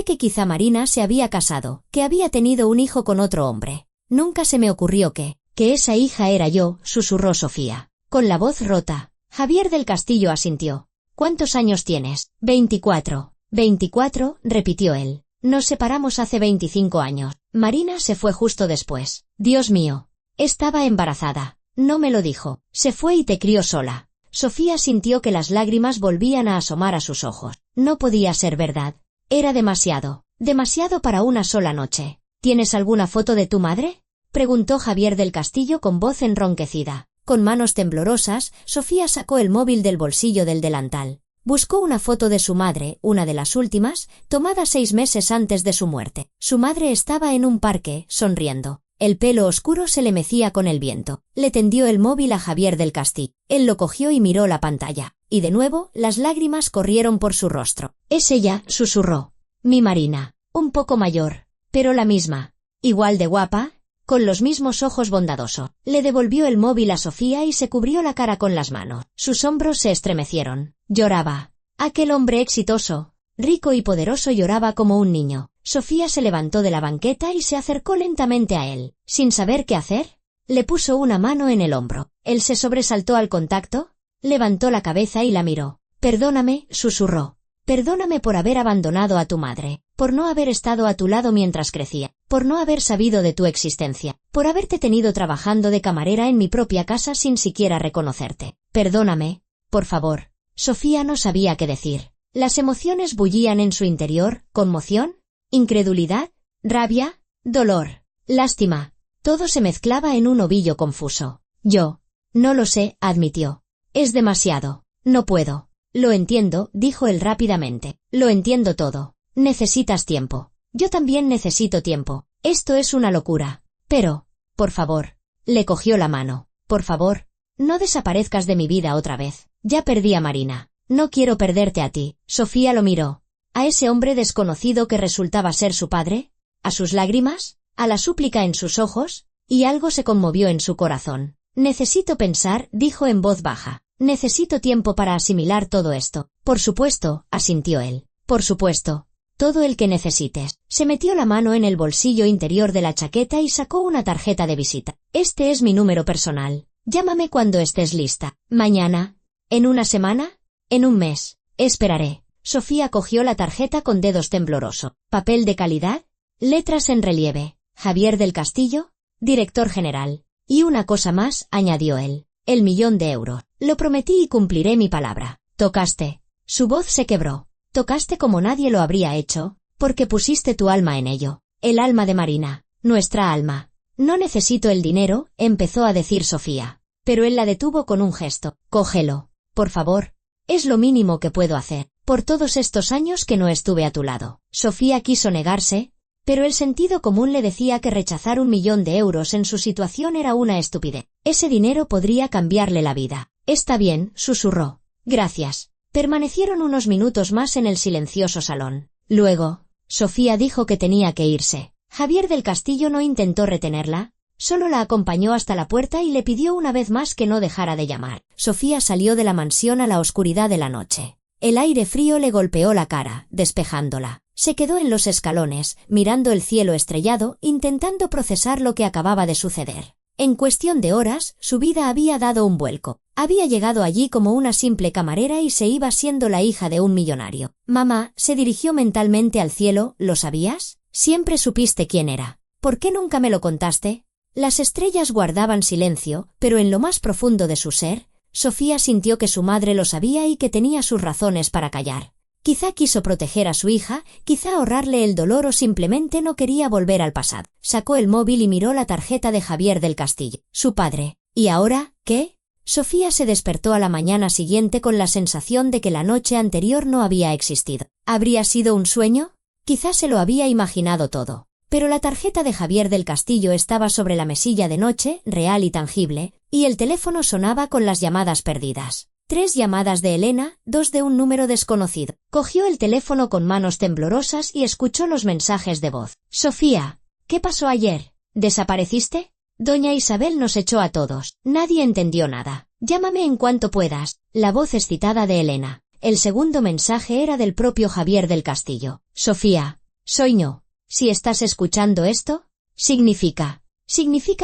que quizá Marina se había casado, que había tenido un hijo con otro hombre. Nunca se me ocurrió que esa hija era yo, susurró Sofía, con la voz rota. Javier del Castillo asintió. ¿Cuántos años tienes? 24. 24, repitió él. Nos separamos hace 25 años. Marina se fue justo después. Dios mío. Estaba embarazada. No me lo dijo. Se fue y te crió sola. Sofía sintió que las lágrimas volvían a asomar a sus ojos. No podía ser verdad. Era demasiado. Demasiado para una sola noche. ¿Tienes alguna foto de tu madre? Preguntó Javier del Castillo con voz enronquecida. Con manos temblorosas, Sofía sacó el móvil del bolsillo del delantal. Buscó una foto de su madre, una de las últimas, tomada 6 meses antes de su muerte. Su madre estaba en un parque, sonriendo. El pelo oscuro se le mecía con el viento. Le tendió el móvil a Javier del Castillo. Él lo cogió y miró la pantalla. Y de nuevo, las lágrimas corrieron por su rostro. Es ella, susurró. Mi Marina. Un poco mayor, pero la misma. Igual de guapa, con los mismos ojos bondadosos. Le devolvió el móvil a Sofía y se cubrió la cara con las manos. Sus hombros se estremecieron. Lloraba. Aquel hombre exitoso, rico y poderoso lloraba como un niño. Sofía se levantó de la banqueta y se acercó lentamente a él. Sin saber qué hacer, le puso una mano en el hombro. Él se sobresaltó al contacto, levantó la cabeza y la miró. Perdóname, susurró. Perdóname por haber abandonado a tu madre, por no haber estado a tu lado mientras crecía, por no haber sabido de tu existencia, por haberte tenido trabajando de camarera en mi propia casa sin siquiera reconocerte. Perdóname, por favor. Sofía no sabía qué decir. Las emociones bullían en su interior, conmoción, incredulidad, rabia, dolor, lástima. Todo se mezclaba en un ovillo confuso. Yo no lo sé, admitió. Es demasiado. No puedo. Lo entiendo, dijo él rápidamente. Lo entiendo todo. Necesitas tiempo. Yo también necesito tiempo. Esto es una locura. Pero, por favor. Le cogió la mano. Por favor, no desaparezcas de mi vida otra vez. Ya perdí a Marina. No quiero perderte a ti. Sofía lo miró. ¿A ese hombre desconocido que resultaba ser su padre? ¿A sus lágrimas? ¿A la súplica en sus ojos? Y algo se conmovió en su corazón. Necesito pensar, dijo en voz baja. Necesito tiempo para asimilar todo esto. Por supuesto, asintió él. Por supuesto. Todo el que necesites. Se metió la mano en el bolsillo interior de la chaqueta y sacó una tarjeta de visita. Este es mi número personal. Llámame cuando estés lista. Mañana. ¿En una semana? En un mes. Esperaré. Sofía cogió la tarjeta con dedos temblorosos. ¿Papel de calidad? Letras en relieve. Javier del Castillo, director general. Y una cosa más, añadió él. El 1.000.000 de euros. Lo prometí y cumpliré mi palabra. Tocaste. Su voz se quebró. Tocaste como nadie lo habría hecho, porque pusiste tu alma en ello. El alma de Marina. Nuestra alma. No necesito el dinero, empezó a decir Sofía. Pero él la detuvo con un gesto. Cógelo. Por favor. Es lo mínimo que puedo hacer. Por todos estos años que no estuve a tu lado. Sofía quiso negarse, pero el sentido común le decía que rechazar 1.000.000 de euros en su situación era una estupidez. Ese dinero podría cambiarle la vida. Está bien, susurró. Gracias. Permanecieron unos minutos más en el silencioso salón. Luego, Sofía dijo que tenía que irse. Javier del Castillo no intentó retenerla, solo la acompañó hasta la puerta y le pidió una vez más que no dejara de llamar. Sofía salió de la mansión a la oscuridad de la noche. El aire frío le golpeó la cara, despejándola. Se quedó en los escalones, mirando el cielo estrellado, intentando procesar lo que acababa de suceder. En cuestión de horas, su vida había dado un vuelco. Había llegado allí como una simple camarera y se iba siendo la hija de un millonario. Mamá se dirigió mentalmente al cielo, ¿lo sabías? Siempre supiste quién era. ¿Por qué nunca me lo contaste? Las estrellas guardaban silencio, pero en lo más profundo de su ser, Sofía sintió que su madre lo sabía y que tenía sus razones para callar. Quizá quiso proteger a su hija, quizá ahorrarle el dolor o simplemente no quería volver al pasado. Sacó el móvil y miró la tarjeta de Javier del Castillo. Su padre. ¿Y ahora, qué? Sofía se despertó a la mañana siguiente con la sensación de que la noche anterior no había existido. ¿Habría sido un sueño? Quizá se lo había imaginado todo. Pero la tarjeta de Javier del Castillo estaba sobre la mesilla de noche, real y tangible, y el teléfono sonaba con las llamadas perdidas. 3 llamadas de Elena, 2 de un número desconocido. Cogió el teléfono con manos temblorosas y escuchó los mensajes de voz. Sofía, ¿qué pasó ayer? ¿Desapareciste? Doña Isabel nos echó a todos. Nadie entendió nada. Llámame en cuanto puedas. La voz excitada de Elena. El segundo mensaje era del propio Javier del Castillo. Sofía, soy yo. Si estás escuchando esto, significa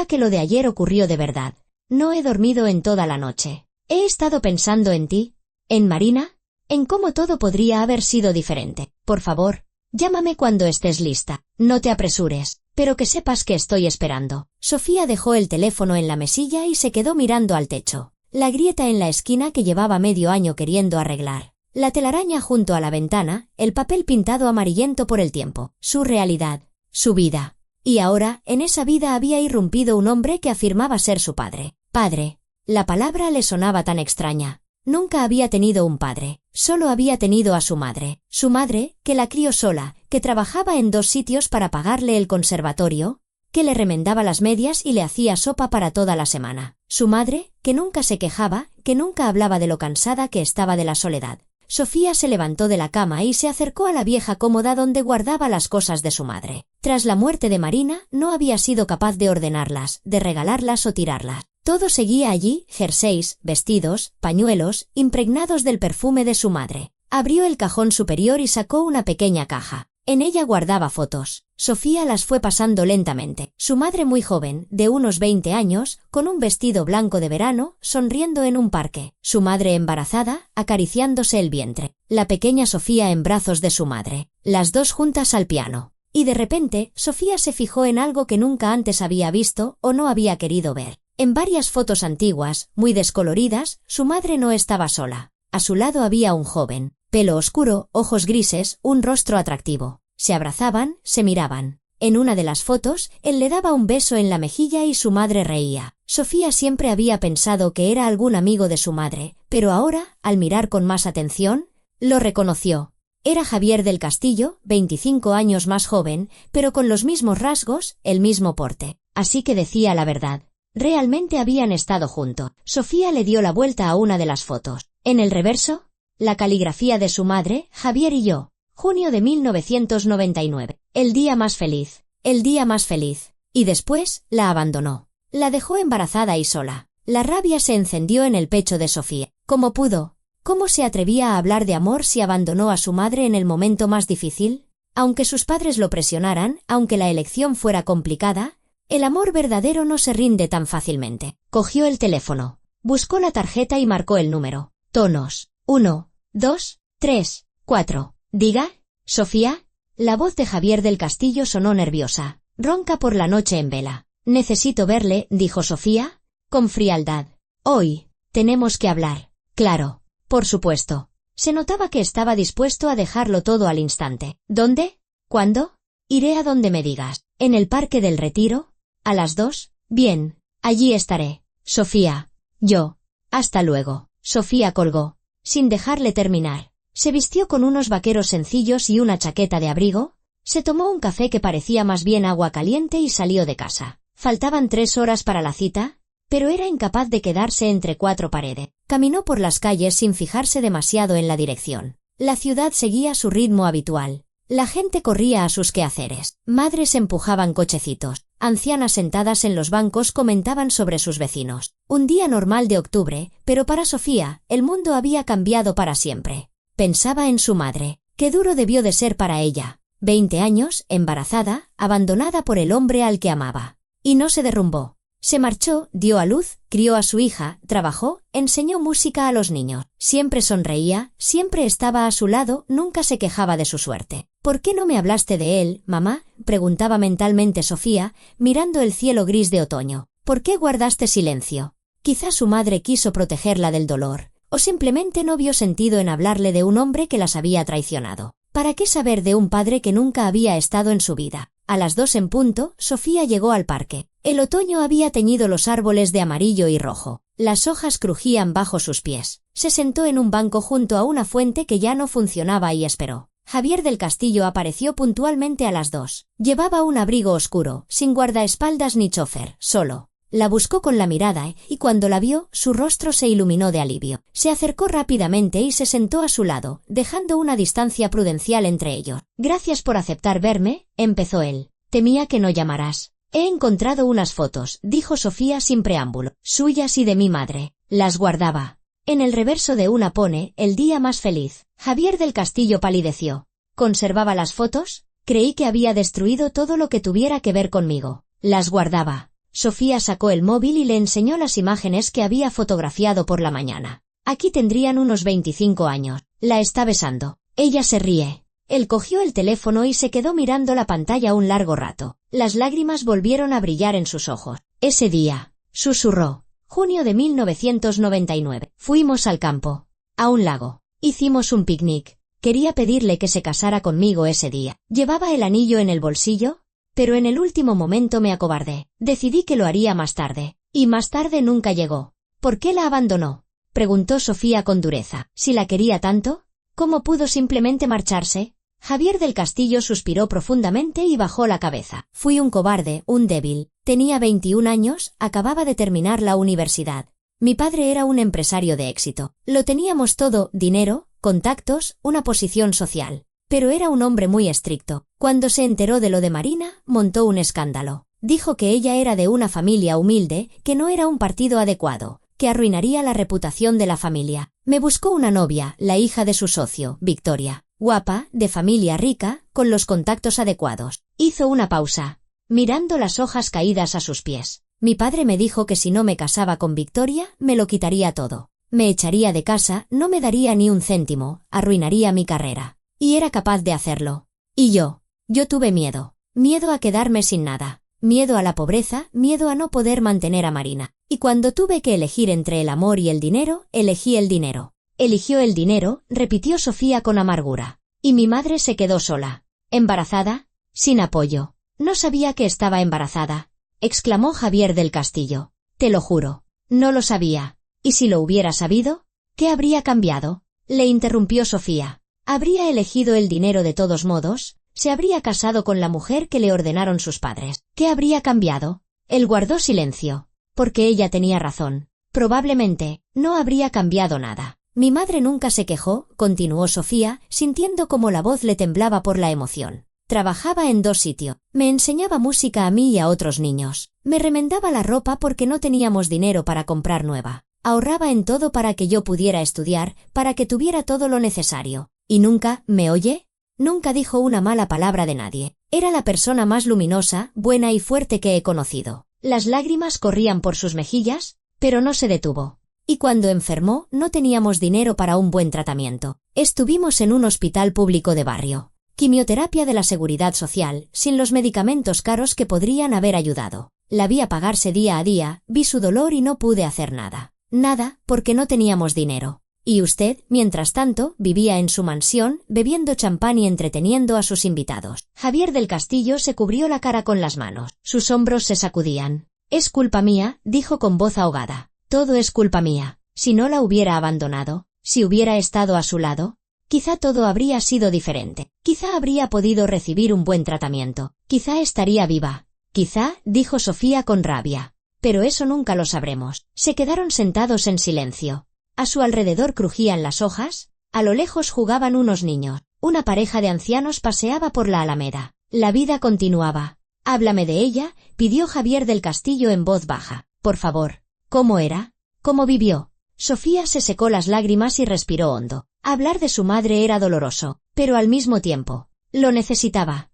que lo de ayer ocurrió de verdad. No he dormido en toda la noche. He estado pensando en ti, en Marina, en cómo todo podría haber sido diferente. Por favor, llámame cuando estés lista. No te apresures, pero que sepas que estoy esperando. Sofía dejó el teléfono en la mesilla y se quedó mirando al techo. La grieta en la esquina que llevaba medio año queriendo arreglar. La telaraña junto a la ventana, el papel pintado amarillento por el tiempo. Su realidad, su vida. Y ahora, en esa vida había irrumpido un hombre que afirmaba ser su padre. Padre. La palabra le sonaba tan extraña. Nunca había tenido un padre, solo había tenido a su madre. Su madre, que la crió sola, que trabajaba en 2 sitios para pagarle el conservatorio, que le remendaba las medias y le hacía sopa para toda la semana. Su madre, que nunca se quejaba, que nunca hablaba de lo cansada que estaba de la soledad. Sofía se levantó de la cama y se acercó a la vieja cómoda donde guardaba las cosas de su madre. Tras la muerte de Marina, no había sido capaz de ordenarlas, de regalarlas o tirarlas. Todo seguía allí, jerseys, vestidos, pañuelos, impregnados del perfume de su madre. Abrió el cajón superior y sacó una pequeña caja. En ella guardaba fotos. Sofía las fue pasando lentamente. Su madre muy joven, de unos 20 años, con un vestido blanco de verano, sonriendo en un parque. Su madre embarazada, acariciándose el vientre. La pequeña Sofía en brazos de su madre. Las dos juntas al piano. Y de repente, Sofía se fijó en algo que nunca antes había visto o no había querido ver. En varias fotos antiguas, muy descoloridas, su madre no estaba sola. A su lado había un joven. Pelo oscuro, ojos grises, un rostro atractivo. Se abrazaban, se miraban. En una de las fotos, él le daba un beso en la mejilla y su madre reía. Sofía siempre había pensado que era algún amigo de su madre, pero ahora, al mirar con más atención, lo reconoció. Era Javier del Castillo, 25 años más joven, pero con los mismos rasgos, el mismo porte. Así que decía la verdad. Realmente habían estado juntos. Sofía le dio la vuelta a una de las fotos. En el reverso, la caligrafía de su madre, Javier y yo, junio de 1999. El día más feliz. El día más feliz. Y después, la abandonó. La dejó embarazada y sola. La rabia se encendió en el pecho de Sofía. ¿Cómo pudo? ¿Cómo se atrevía a hablar de amor si abandonó a su madre en el momento más difícil? Aunque sus padres lo presionaran, aunque la elección fuera complicada, el amor verdadero no se rinde tan fácilmente. Cogió el teléfono. Buscó la tarjeta y marcó el número. Tonos. 1, 2, 3, 4. ¿Diga? ¿Sofía? La voz de Javier del Castillo sonó nerviosa. Ronca por la noche en vela. Necesito verle, dijo Sofía, con frialdad. Hoy, tenemos que hablar. Claro, por supuesto. Se notaba que estaba dispuesto a dejarlo todo al instante. ¿Dónde? ¿Cuándo? Iré a donde me digas. ¿En el Parque del Retiro? ¿A las 2? Bien, allí estaré. Sofía. Yo. Hasta luego. Sofía colgó, sin dejarle terminar. Se vistió con unos vaqueros sencillos y una chaqueta de abrigo, se tomó un café que parecía más bien agua caliente y salió de casa. Faltaban 3 horas para la cita, pero era incapaz de quedarse entre cuatro paredes. Caminó por las calles sin fijarse demasiado en la dirección. La ciudad seguía su ritmo habitual. La gente corría a sus quehaceres. Madres empujaban cochecitos. Ancianas sentadas en los bancos comentaban sobre sus vecinos. Un día normal de octubre, pero para Sofía, el mundo había cambiado para siempre. Pensaba en su madre. Qué duro debió de ser para ella. 20 años, embarazada, abandonada por el hombre al que amaba. Y no se derrumbó. Se marchó, dio a luz, crió a su hija, trabajó, enseñó música a los niños. Siempre sonreía, siempre estaba a su lado, nunca se quejaba de su suerte. ¿Por qué no me hablaste de él, mamá?, preguntaba mentalmente Sofía, mirando el cielo gris de otoño. ¿Por qué guardaste silencio? Quizá su madre quiso protegerla del dolor, o simplemente no vio sentido en hablarle de un hombre que las había traicionado. ¿Para qué saber de un padre que nunca había estado en su vida? A las 2 en punto, Sofía llegó al parque. El otoño había teñido los árboles de amarillo y rojo. Las hojas crujían bajo sus pies. Se sentó en un banco junto a una fuente que ya no funcionaba y esperó. Javier del Castillo apareció puntualmente a las 2. Llevaba un abrigo oscuro, sin guardaespaldas ni chofer, solo. La buscó con la mirada y cuando la vio, su rostro se iluminó de alivio. Se acercó rápidamente y se sentó a su lado, dejando una distancia prudencial entre ellos. Gracias por aceptar verme, empezó él. Temía que no llamarás. He encontrado unas fotos, dijo Sofía sin preámbulo, suyas y de mi madre. Las guardaba. En el reverso de una pone, el día más feliz. Javier del Castillo palideció. ¿Conservaba las fotos? Creí que había destruido todo lo que tuviera que ver conmigo. Las guardaba. Sofía sacó el móvil y le enseñó las imágenes que había fotografiado por la mañana. Aquí tendrían unos 25 años. La está besando. Ella se ríe. Él cogió el teléfono y se quedó mirando la pantalla un largo rato. Las lágrimas volvieron a brillar en sus ojos. Ese día, susurró. Junio de 1999. Fuimos al campo. A un lago. Hicimos un picnic. Quería pedirle que se casara conmigo ese día. ¿Llevaba el anillo en el bolsillo? Pero en el último momento me acobardé. Decidí que lo haría más tarde. Y más tarde nunca llegó. ¿Por qué la abandonó?, preguntó Sofía con dureza. ¿Si la quería tanto? ¿Cómo pudo simplemente marcharse? Javier del Castillo suspiró profundamente y bajó la cabeza. Fui un cobarde, un débil. Tenía 21 años, acababa de terminar la universidad. Mi padre era un empresario de éxito. Lo teníamos todo, dinero, contactos, una posición social. Pero era un hombre muy estricto. Cuando se enteró de lo de Marina, montó un escándalo. Dijo que ella era de una familia humilde, que no era un partido adecuado, que arruinaría la reputación de la familia. Me buscó una novia, la hija de su socio, Victoria. Guapa, de familia rica, con los contactos adecuados. Hizo una pausa, mirando las hojas caídas a sus pies. Mi padre me dijo que si no me casaba con Victoria, me lo quitaría todo. Me echaría de casa, no me daría ni un céntimo, arruinaría mi carrera. Y era capaz de hacerlo. Y yo tuve miedo. Miedo a quedarme sin nada. Miedo a la pobreza, miedo a no poder mantener a Marina. Y cuando tuve que elegir entre el amor y el dinero, elegí el dinero. Eligió el dinero, repitió Sofía con amargura. Y mi madre se quedó sola. ¿Embarazada? Sin apoyo. No sabía que estaba embarazada, exclamó Javier del Castillo. Te lo juro. No lo sabía. ¿Y si lo hubiera sabido? ¿Qué habría cambiado?, le interrumpió Sofía. ¿Habría elegido el dinero de todos modos? ¿Se habría casado con la mujer que le ordenaron sus padres? ¿Qué habría cambiado? Él guardó silencio. Porque ella tenía razón. Probablemente, no habría cambiado nada. Mi madre nunca se quejó, continuó Sofía, sintiendo como la voz le temblaba por la emoción. Trabajaba en 2 sitios. Me enseñaba música a mí y a otros niños. Me remendaba la ropa porque no teníamos dinero para comprar nueva. Ahorraba en todo para que yo pudiera estudiar, para que tuviera todo lo necesario. Y nunca, ¿me oye?, nunca dijo una mala palabra de nadie. Era la persona más luminosa, buena y fuerte que he conocido. Las lágrimas corrían por sus mejillas, pero no se detuvo. Y cuando enfermó, no teníamos dinero para un buen tratamiento. Estuvimos en un hospital público de barrio. Quimioterapia de la Seguridad Social, sin los medicamentos caros que podrían haber ayudado. La vi apagarse día a día, vi su dolor y no pude hacer nada. Nada, porque no teníamos dinero. Y usted, mientras tanto, vivía en su mansión, bebiendo champán y entreteniendo a sus invitados. Javier del Castillo se cubrió la cara con las manos. Sus hombros se sacudían. Es culpa mía, dijo con voz ahogada. Todo es culpa mía. Si no la hubiera abandonado, si hubiera estado a su lado, quizá todo habría sido diferente. Quizá habría podido recibir un buen tratamiento. Quizá estaría viva. Quizá, dijo Sofía con rabia. Pero eso nunca lo sabremos. Se quedaron sentados en silencio. A su alrededor crujían las hojas, a lo lejos jugaban unos niños. Una pareja de ancianos paseaba por la alameda. La vida continuaba. Háblame de ella, pidió Javier del Castillo en voz baja. Por favor. ¿Cómo era? ¿Cómo vivió? Sofía se secó las lágrimas y respiró hondo. Hablar de su madre era doloroso, pero al mismo tiempo. Lo necesitaba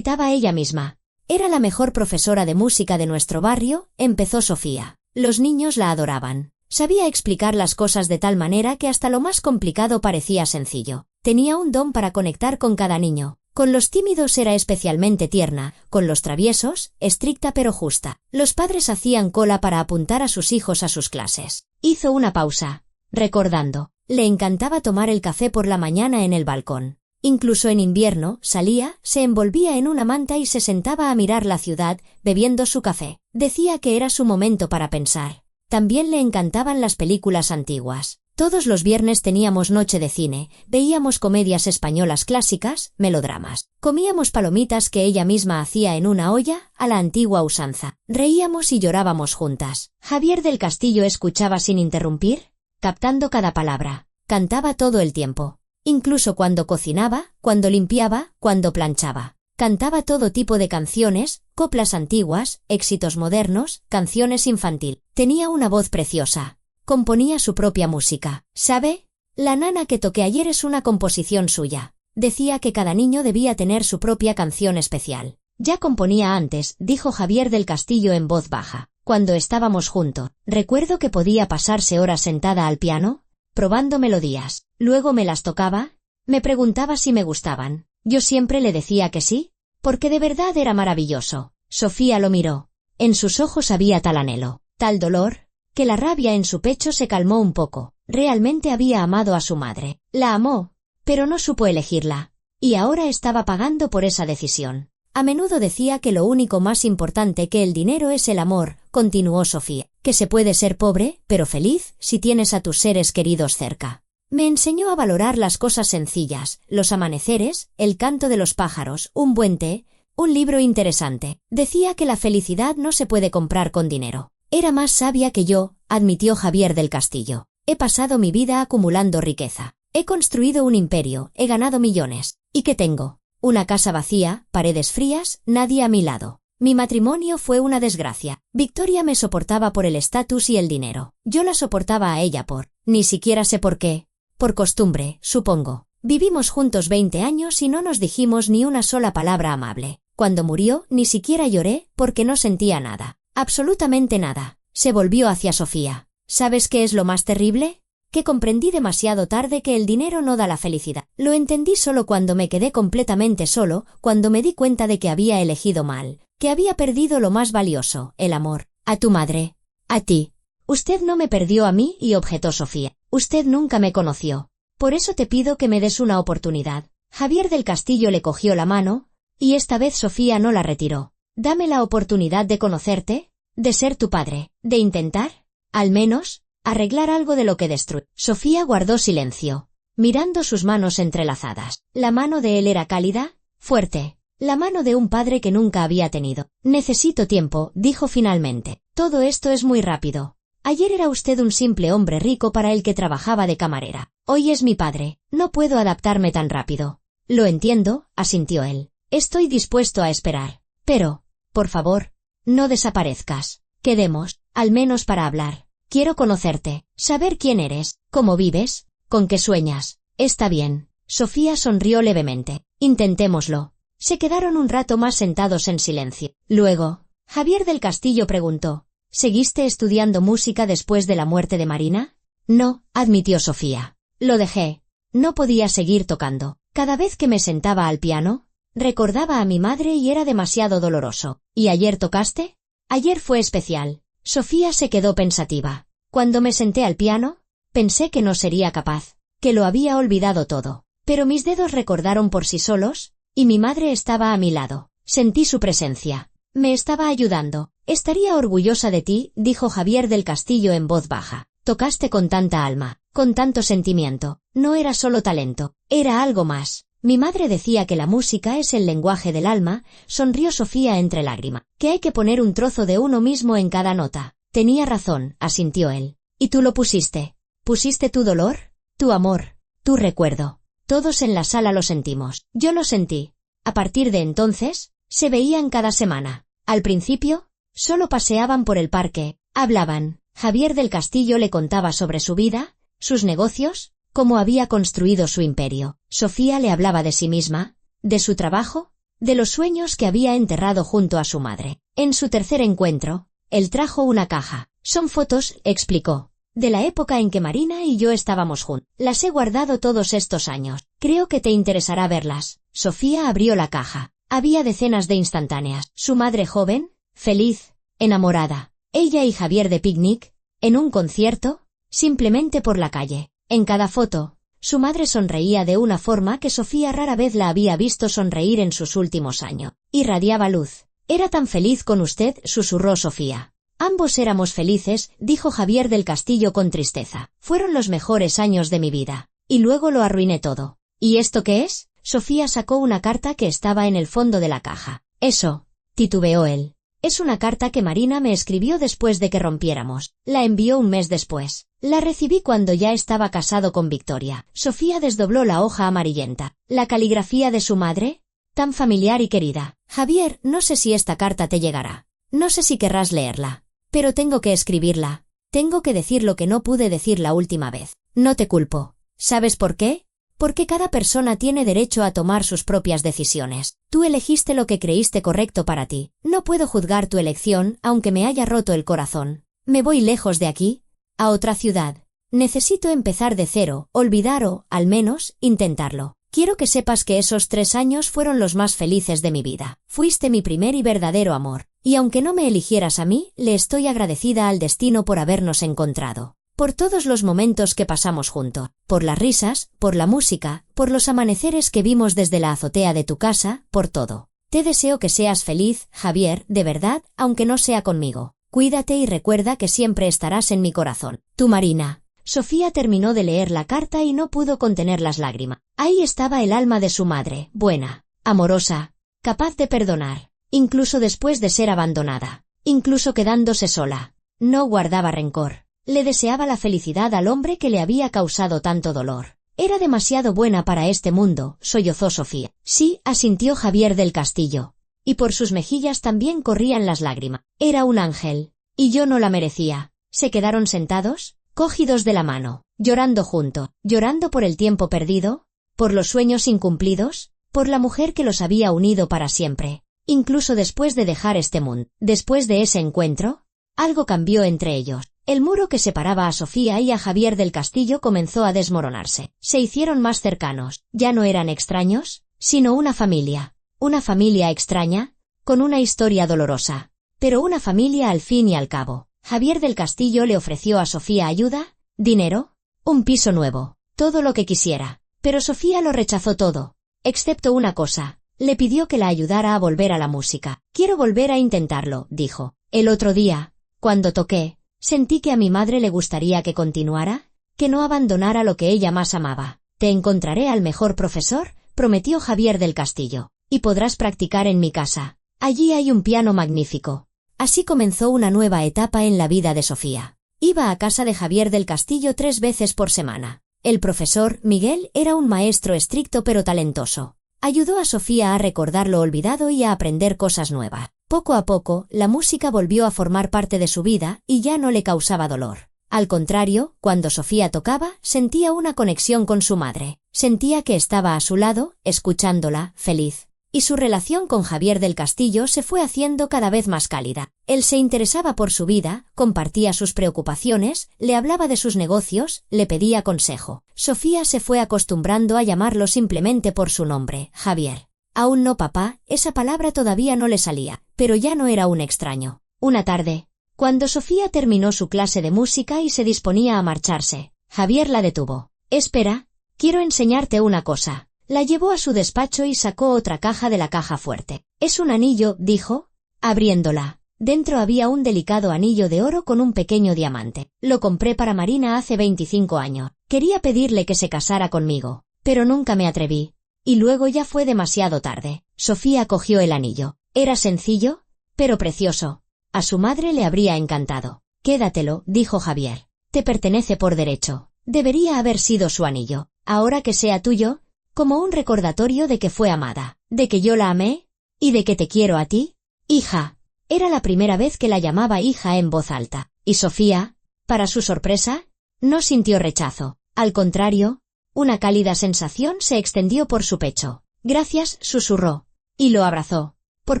ella misma. Era la mejor profesora de música de nuestro barrio, empezó Sofía. Los niños la adoraban. Sabía explicar las cosas de tal manera que hasta lo más complicado parecía sencillo. Tenía un don para conectar con cada niño. Con los tímidos era especialmente tierna, con los traviesos, estricta pero justa. Los padres hacían cola para apuntar a sus hijos a sus clases. Hizo una pausa, recordando. Le encantaba tomar el café por la mañana en el balcón. Incluso en invierno, salía, se envolvía en una manta y se sentaba a mirar la ciudad, bebiendo su café. Decía que era su momento para pensar. También le encantaban las películas antiguas. Todos los viernes teníamos noche de cine, veíamos comedias españolas clásicas, melodramas. Comíamos palomitas que ella misma hacía en una olla, a la antigua usanza. Reíamos y llorábamos juntas. Javier del Castillo escuchaba sin interrumpir, captando cada palabra. Cantaba todo el tiempo. Incluso cuando cocinaba, cuando limpiaba, cuando planchaba. Cantaba todo tipo de canciones, coplas antiguas, éxitos modernos, canciones infantil. Tenía una voz preciosa. Componía su propia música. ¿Sabe? La nana que toqué ayer es una composición suya. Decía que cada niño debía tener su propia canción especial. Ya componía antes, dijo Javier del Castillo en voz baja. Cuando estábamos juntos, recuerdo que podía pasarse horas sentada al piano, probando melodías. Luego me las tocaba, me preguntaba si me gustaban. Yo siempre le decía que sí, porque de verdad era maravilloso. Sofía lo miró. En sus ojos había tal anhelo, tal dolor, que la rabia en su pecho se calmó un poco. Realmente había amado a su madre. La amó, pero no supo elegirla. Y ahora estaba pagando por esa decisión. A menudo decía que lo único más importante que el dinero es el amor, continuó Sofía. Que se puede ser pobre, pero feliz, si tienes a tus seres queridos cerca. Me enseñó a valorar las cosas sencillas, los amaneceres, el canto de los pájaros, un buen té, un libro interesante. Decía que la felicidad no se puede comprar con dinero. Era más sabia que yo, admitió Javier del Castillo. He pasado mi vida acumulando riqueza. He construido un imperio, he ganado millones. ¿Y qué tengo? Una casa vacía, paredes frías, nadie a mi lado. Mi matrimonio fue una desgracia. Victoria me soportaba por el estatus y el dinero. Yo la soportaba a ella ni siquiera sé por qué. Por costumbre, supongo. Vivimos juntos 20 años y no nos dijimos ni una sola palabra amable. Cuando murió, ni siquiera lloré, porque no sentía nada. Absolutamente nada. Se volvió hacia Sofía. ¿Sabes qué es lo más terrible? Que comprendí demasiado tarde que el dinero no da la felicidad. Lo entendí solo cuando me quedé completamente solo, cuando me di cuenta de que había elegido mal, que había perdido lo más valioso, el amor. A tu madre. A ti. Usted no me perdió a mí, y objetó Sofía. Usted nunca me conoció. Por eso te pido que me des una oportunidad. Javier del Castillo le cogió la mano, y esta vez Sofía no la retiró. Dame la oportunidad de conocerte, de ser tu padre, de intentar, al menos, arreglar algo de lo que destruyó. Sofía guardó silencio, mirando sus manos entrelazadas. La mano de él era cálida, fuerte, la mano de un padre que nunca había tenido. Necesito tiempo, dijo finalmente. Todo esto es muy rápido. Ayer era usted un simple hombre rico para el que trabajaba de camarera. Hoy es mi padre. No puedo adaptarme tan rápido. Lo entiendo, asintió él. Estoy dispuesto a esperar. Pero, por favor, no desaparezcas. Quedemos, al menos para hablar. Quiero conocerte, saber quién eres, cómo vives, con qué sueñas. Está bien. Sofía sonrió levemente. Intentémoslo. Se quedaron un rato más sentados en silencio. Luego, Javier del Castillo preguntó. ¿Seguiste estudiando música después de la muerte de Marina? No, admitió Sofía. Lo dejé. No podía seguir tocando. Cada vez que me sentaba al piano, recordaba a mi madre y era demasiado doloroso. ¿Y ayer tocaste? Ayer fue especial. Sofía se quedó pensativa. Cuando me senté al piano, pensé que no sería capaz, que lo había olvidado todo. Pero mis dedos recordaron por sí solos, y mi madre estaba a mi lado. Sentí su presencia. Me estaba ayudando. Estaría orgullosa de ti, dijo Javier del Castillo en voz baja. Tocaste con tanta alma, con tanto sentimiento. No era solo talento, era algo más. Mi madre decía que la música es el lenguaje del alma, sonrió Sofía entre lágrimas, que hay que poner un trozo de uno mismo en cada nota. Tenía razón, asintió él. ¿Y tú lo pusiste? ¿Pusiste tu dolor? Tu amor, tu recuerdo. Todos en la sala lo sentimos. Yo lo sentí. A partir de entonces, se veían cada semana. Al principio, solo paseaban por el parque, hablaban. Javier del Castillo le contaba sobre su vida, sus negocios, cómo había construido su imperio. Sofía le hablaba de sí misma, de su trabajo, de los sueños que había enterrado junto a su madre. En su tercer encuentro, él trajo una caja. Son fotos, explicó, de la época en que Marina y yo estábamos juntos. Las he guardado todos estos años. Creo que te interesará verlas. Sofía abrió la caja. Había decenas de instantáneas. Su madre joven, feliz, enamorada. Ella y Javier de picnic, en un concierto, simplemente por la calle. En cada foto, su madre sonreía de una forma que Sofía rara vez la había visto sonreír en sus últimos años. Irradiaba luz. Era tan feliz con usted, susurró Sofía. Ambos éramos felices, dijo Javier del Castillo con tristeza. Fueron los mejores años de mi vida. Y luego lo arruiné todo. ¿Y esto qué es? Sofía sacó una carta que estaba en el fondo de la caja. Eso, titubeó él. Es una carta que Marina me escribió después de que rompiéramos. La envió un mes después. La recibí cuando ya estaba casado con Victoria. Sofía desdobló la hoja amarillenta. La caligrafía de su madre, tan familiar y querida. Javier, no sé si esta carta te llegará. No sé si querrás leerla. Pero tengo que escribirla. Tengo que decir lo que no pude decir la última vez. No te culpo. ¿Sabes por qué? Porque cada persona tiene derecho a tomar sus propias decisiones. Tú elegiste lo que creíste correcto para ti. No puedo juzgar tu elección, aunque me haya roto el corazón. Me voy lejos de aquí, a otra ciudad. Necesito empezar de cero, olvidar o, al menos, intentarlo. Quiero que sepas que esos 3 años fueron los más felices de mi vida. Fuiste mi primer y verdadero amor. Y aunque no me eligieras a mí, le estoy agradecida al destino por habernos encontrado. Por todos los momentos que pasamos juntos, por las risas, por la música, por los amaneceres que vimos desde la azotea de tu casa, por todo. Te deseo que seas feliz, Javier, de verdad, aunque no sea conmigo. Cuídate y recuerda que siempre estarás en mi corazón. Tu Marina. Sofía terminó de leer la carta y no pudo contener las lágrimas. Ahí estaba el alma de su madre, buena, amorosa, capaz de perdonar, incluso después de ser abandonada, incluso quedándose sola. No guardaba rencor. Le deseaba la felicidad al hombre que le había causado tanto dolor. Era demasiado buena para este mundo, sollozó Sofía. Sí, asintió Javier del Castillo. Y por sus mejillas también corrían las lágrimas. Era un ángel. Y yo no la merecía. Se quedaron sentados, cogidos de la mano, llorando juntos, llorando por el tiempo perdido, por los sueños incumplidos, por la mujer que los había unido para siempre, incluso después de dejar este mundo. Después de ese encuentro, algo cambió entre ellos. El muro que separaba a Sofía y a Javier del Castillo comenzó a desmoronarse. Se hicieron más cercanos. Ya no eran extraños, sino una familia. Una familia extraña, con una historia dolorosa. Pero una familia al fin y al cabo. Javier del Castillo le ofreció a Sofía ayuda, dinero, un piso nuevo, todo lo que quisiera. Pero Sofía lo rechazó todo, excepto una cosa. Le pidió que la ayudara a volver a la música. Quiero volver a intentarlo, dijo. El otro día, cuando toqué, sentí que a mi madre le gustaría que continuara, que no abandonara lo que ella más amaba. Te encontraré al mejor profesor, prometió Javier del Castillo, y podrás practicar en mi casa. Allí hay un piano magnífico. Así comenzó una nueva etapa en la vida de Sofía. Iba a casa de Javier del Castillo 3 veces por semana. El profesor, Miguel, era un maestro estricto pero talentoso. Ayudó a Sofía a recordar lo olvidado y a aprender cosas nuevas. Poco a poco, la música volvió a formar parte de su vida y ya no le causaba dolor. Al contrario, cuando Sofía tocaba, sentía una conexión con su madre. Sentía que estaba a su lado, escuchándola, feliz. Y su relación con Javier del Castillo se fue haciendo cada vez más cálida. Él se interesaba por su vida, compartía sus preocupaciones, le hablaba de sus negocios, le pedía consejo. Sofía se fue acostumbrando a llamarlo simplemente por su nombre, Javier. Aún no papá, esa palabra todavía no le salía, pero ya no era un extraño. Una tarde, cuando Sofía terminó su clase de música y se disponía a marcharse, Javier la detuvo. Espera, quiero enseñarte una cosa. La llevó a su despacho y sacó otra caja de la caja fuerte. Es un anillo, dijo, abriéndola. Dentro había un delicado anillo de oro con un pequeño diamante. Lo compré para Marina hace 25 años. Quería pedirle que se casara conmigo, pero nunca me atreví. Y luego ya fue demasiado tarde. Sofía cogió el anillo. Era sencillo, pero precioso. A su madre le habría encantado. Quédatelo, dijo Javier. Te pertenece por derecho. Debería haber sido su anillo. Ahora que sea tuyo, como un recordatorio de que fue amada, de que yo la amé, y de que te quiero a ti. Hija. Era la primera vez que la llamaba hija en voz alta. Y Sofía, para su sorpresa, no sintió rechazo. Al contrario, una cálida sensación se extendió por su pecho. Gracias, susurró. Y lo abrazó. Por